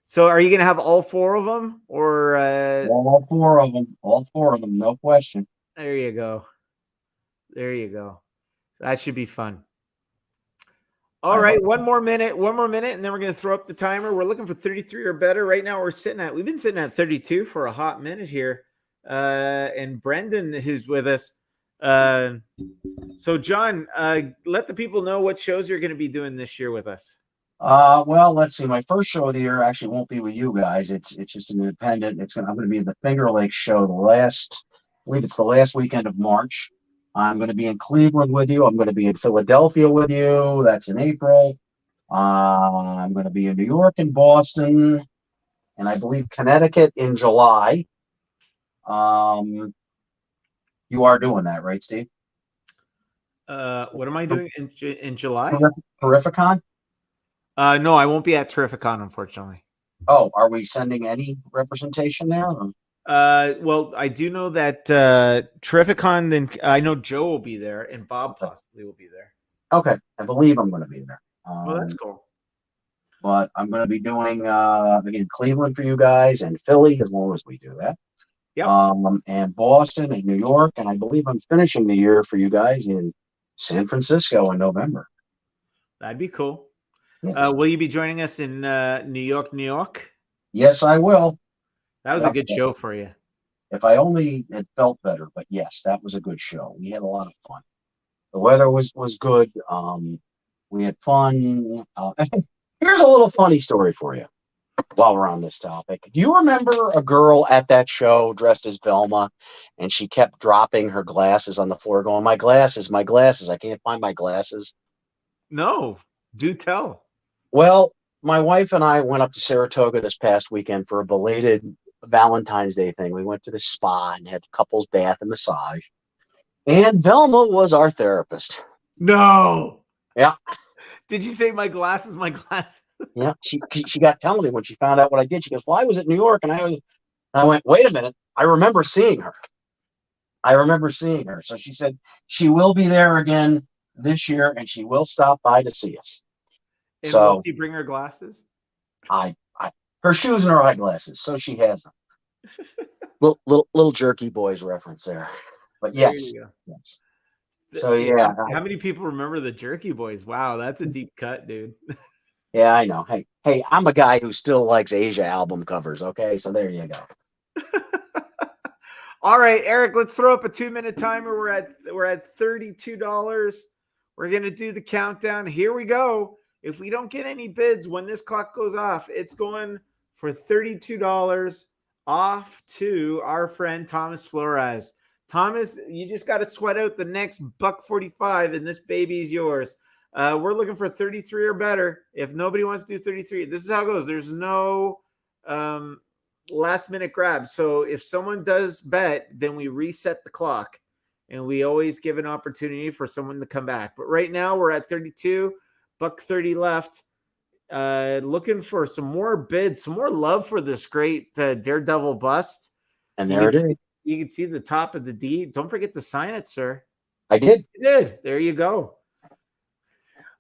[SPEAKER 1] So are you going to have all four of them? Or
[SPEAKER 2] all four of them. All four of them, no question.
[SPEAKER 1] There you go. There you go. That should be fun. All right, one more minute, and then we're going to throw up the timer. We're looking for 33 or better. Right now, we've been sitting at 32 for a hot minute here. And Brendan, who's with us. So, John, let the people know what shows you're going to be doing this year with us.
[SPEAKER 2] Well, let's see. My first show of the year actually won't be with you guys. It's just an independent. I'm going to be at the Finger Lakes show I believe it's the last weekend of March. I'm going to be in Cleveland with you. I'm going to be in Philadelphia with you. That's in April. I'm going to be in New York and Boston, and I believe Connecticut in July. You are doing that, right, Steve?
[SPEAKER 1] What am I doing in July?
[SPEAKER 2] Terrificon?
[SPEAKER 1] No, I won't be at Terrificon, unfortunately.
[SPEAKER 2] Oh, are we sending any representation there? Or?
[SPEAKER 1] Well, I do know that Terrificon, then I know Joe will be there and Bob possibly will be there.
[SPEAKER 2] Okay, I believe I'm going to be there.
[SPEAKER 1] Well, that's cool.
[SPEAKER 2] but I'm going to be doing again Cleveland for you guys and Philly as long as we do that.
[SPEAKER 1] Yep,
[SPEAKER 2] And Boston and New York, and I believe I'm finishing the year for you guys in San Francisco in November.
[SPEAKER 1] that'd be cool.
[SPEAKER 2] Yes,
[SPEAKER 1] Will you be joining us in New York, New York?
[SPEAKER 2] yes, I will.
[SPEAKER 1] That was a
[SPEAKER 2] Yep.
[SPEAKER 1] good show for you.
[SPEAKER 2] If I only had felt better, but yes, that was a good show. We had a lot of fun. The weather was good. We had fun. Here's a little funny story for you while we're on this topic. Do you remember a girl at that show dressed as Velma, and she kept dropping her glasses on the floor, going, "My glasses, my glasses! I can't find my glasses."
[SPEAKER 1] No, do tell.
[SPEAKER 2] Well, my wife and I went up to Saratoga this past weekend for a belated Valentine's Day thing. We went to the spa and had couples bath and massage. And Velma was our therapist.
[SPEAKER 1] No.
[SPEAKER 2] Yeah,
[SPEAKER 1] Did you say my glasses, my glasses?
[SPEAKER 2] yeah. She got telling me when she found out what I did. She goes, "Well, I was at New York," and I went, "Wait a minute, I remember seeing her. I remember seeing her." So she said she will be there again this year, and she will stop by to see us.
[SPEAKER 1] And will
[SPEAKER 2] So
[SPEAKER 1] she bring her glasses?
[SPEAKER 2] I her shoes and her eyeglasses, so she has them. Little jerky boys reference there, but
[SPEAKER 1] There
[SPEAKER 2] yes,
[SPEAKER 1] you go.
[SPEAKER 2] yes. So yeah,
[SPEAKER 1] How many people remember the Jerky Boys? Wow, that's a deep cut, dude.
[SPEAKER 2] yeah, I know. Hey, I'm a guy who still likes Asia album covers. Okay, so there you go.
[SPEAKER 1] All right, Eric, let's throw up a 2-minute timer. We're at $32. We're gonna do the countdown. Here we go. If we don't get any bids when this clock goes off, it's going for $32 off to our friend Thomas Flores. Thomas, you just got to sweat out the next $1.45, and this baby is yours. We're looking for 33 or better. If nobody wants to do 33, this is how it goes. There's no last minute grab. So if someone does bet, then we reset the clock and we always give an opportunity for someone to come back. But right now we're at 32, $1.30 left. Looking for some more bids, some more love for this great Daredevil bust.
[SPEAKER 2] And there it is.
[SPEAKER 1] You can see the top of the D. Don't forget to sign it, sir.
[SPEAKER 2] I did.
[SPEAKER 1] You did. There you go.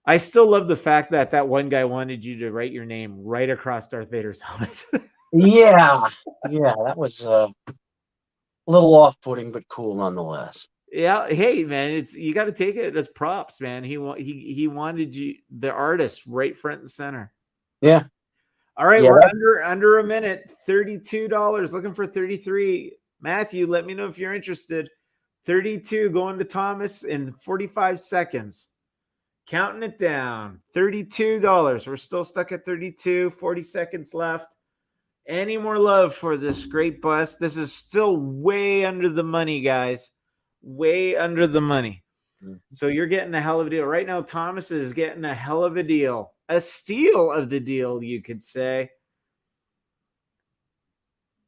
[SPEAKER 1] I still love the fact that that one guy wanted you to write your name right across Darth Vader's helmet.
[SPEAKER 2] Yeah, that was a little off-putting, but cool nonetheless.
[SPEAKER 1] Yeah, hey man, it's you got to take it as props, man. He wanted you, the artist, right front and center.
[SPEAKER 2] Yeah.
[SPEAKER 1] All right,
[SPEAKER 2] Yeah,
[SPEAKER 1] we're under a minute. $32. Looking for 33. Matthew, let me know if you're interested. 32 going to Thomas in 45 seconds. Counting it down. $32. We're still stuck at 32. 40 seconds left. Any more love for this great bust? This is still way under the money, guys. Way under the money. So you're getting a hell of a deal. Right now, Thomas is getting a hell of a deal. A steal of the deal, you could say.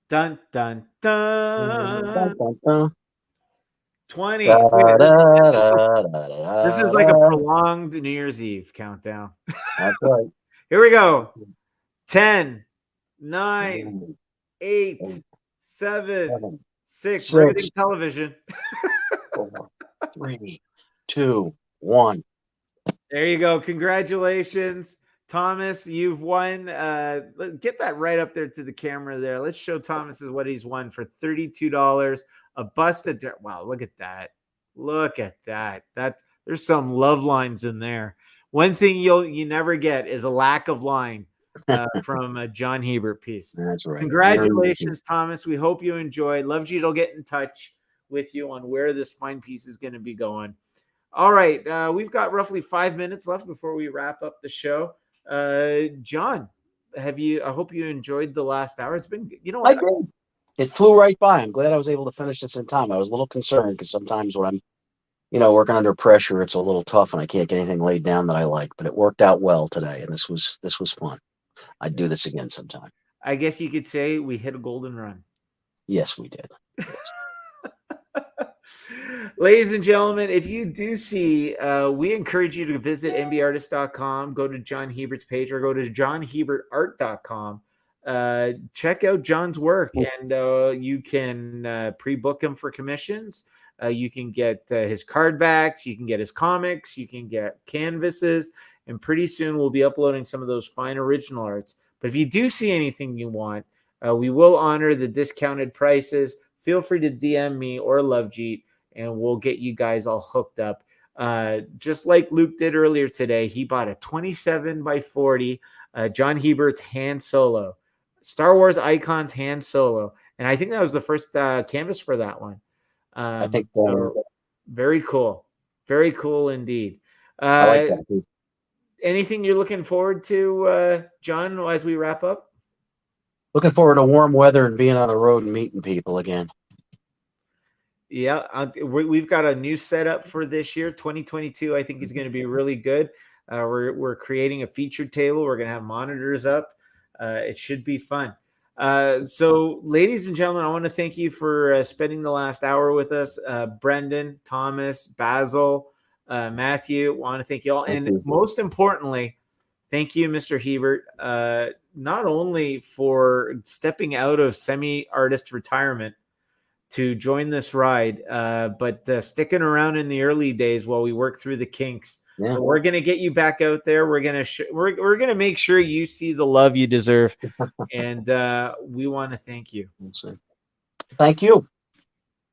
[SPEAKER 1] Dun, dun, dun. 20. Wait, this is like a prolonged New Year's Eve countdown.
[SPEAKER 2] That's right.
[SPEAKER 1] Here we go. 10, 9, 8, 7, 6. Riveting television.
[SPEAKER 2] 4, 3, 2, 1.
[SPEAKER 1] There you go. Congratulations, Thomas. You've won. Get that right up there to the camera there. Let's show Thomas what he's won for $32. A busted. Wow, look at that. Look at that. There's some love lines in there. One thing you never get is a lack of line from a John Hebert piece.
[SPEAKER 2] That's right.
[SPEAKER 1] Congratulations, Thomas. We hope you enjoy. Love you to get in touch with you on where this fine piece is going to be going. All right. We've got roughly 5 minutes left before we wrap up the show. John, I hope you enjoyed the last hour. It's been,
[SPEAKER 2] I did. It flew right by. I'm glad I was able to finish this in time. I was a little concerned because sometimes when I'm, working under pressure, it's a little tough and I can't get anything laid down that I like, but it worked out well today. And this was fun. I'd do this again sometime.
[SPEAKER 1] I guess you could say we hit a golden run.
[SPEAKER 2] Yes, we did. Yes.
[SPEAKER 1] Ladies and gentlemen, if you do see, we encourage you to visit MBartist.com, go to John Hebert's page, or go to johnhebertart.com. Check out John's work, and you can pre-book him for commissions. You can get his card backs, you can get his comics, you can get canvases, and pretty soon we'll be uploading some of those fine original arts. But if you do see anything you want, we will honor the discounted prices. Feel free to DM me or Lovejeet, and we'll get you guys all hooked up. Just like Luke did earlier today, he bought a 27 by 40 John Hebert's Han Solo, Star Wars Icons Han Solo. And I think that was the first canvas for that one.
[SPEAKER 2] I think
[SPEAKER 1] so. Very cool. Very cool indeed.
[SPEAKER 2] I like that too.
[SPEAKER 1] Anything you're looking forward to, John, as we wrap up?
[SPEAKER 2] Looking forward to warm weather and being on the road and meeting people again.
[SPEAKER 1] Yeah, we've got a new setup for this year, 2022. I think is going to be really good. We're creating a featured table. We're going to have monitors up. It should be fun. So, ladies and gentlemen, I want to thank you for spending the last hour with us. Brendan, Thomas, Basil, Matthew, I want to thank you all.
[SPEAKER 2] Thank you.
[SPEAKER 1] Most importantly, thank you, Mr. Hebert, not only for stepping out of semi-artist retirement to join this ride, but sticking around in the early days while we work through the kinks.
[SPEAKER 2] Yeah.
[SPEAKER 1] But we're going to get you back out there. We're going to we're going to make sure you see the love you deserve, and we want to thank you.
[SPEAKER 2] Thank you.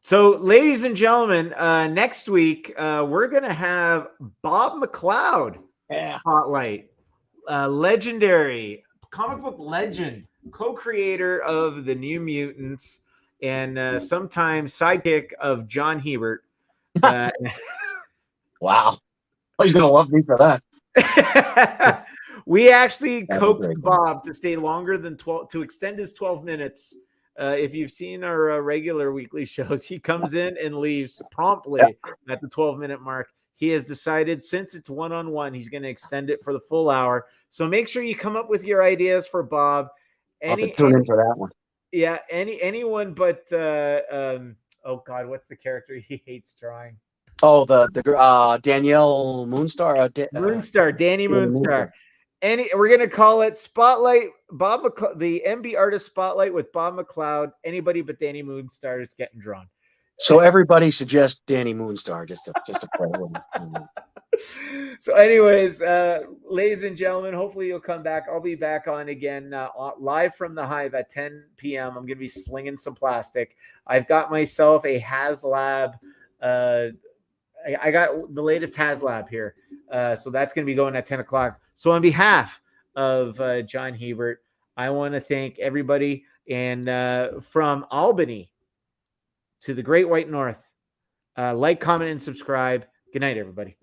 [SPEAKER 1] So, ladies and gentlemen, next week we're going to have Bob McLeod spotlight, legendary comic book legend, co-creator of the New Mutants, and sometimes sidekick of John Hebert.
[SPEAKER 2] Wow. Oh, he's going to love me for that.
[SPEAKER 1] We actually coaxed Bob to stay longer than 12, to extend his 12 minutes. If you've seen our regular weekly shows, he comes in and leaves promptly at the 12-minute mark. He has decided, since it's one-on-one, he's going to extend it for the full hour. So make sure you come up with your ideas for Bob.
[SPEAKER 2] I'll have to tune in for that one.
[SPEAKER 1] Yeah, anyone but oh God, what's the character he hates drawing?
[SPEAKER 2] Oh, the Danielle Moonstar.
[SPEAKER 1] Danny Moonstar. We're gonna call it Spotlight Bob the MBartist Spotlight with Bob McLeod. Anybody but Danny Moonstar is getting drawn.
[SPEAKER 2] So everybody suggests Danny Moonstar just to play with him.
[SPEAKER 1] So, anyways, ladies and gentlemen, hopefully you'll come back. I'll be back on again live from the Hive at 10 p.m. I'm gonna be slinging some plastic. I've got myself a HasLab. I got the latest HasLab here. So that's going to be going at 10 o'clock. So on behalf of John Hebert, I want to thank everybody. And from Albany to the Great White North, like, comment, and subscribe. Good night, everybody.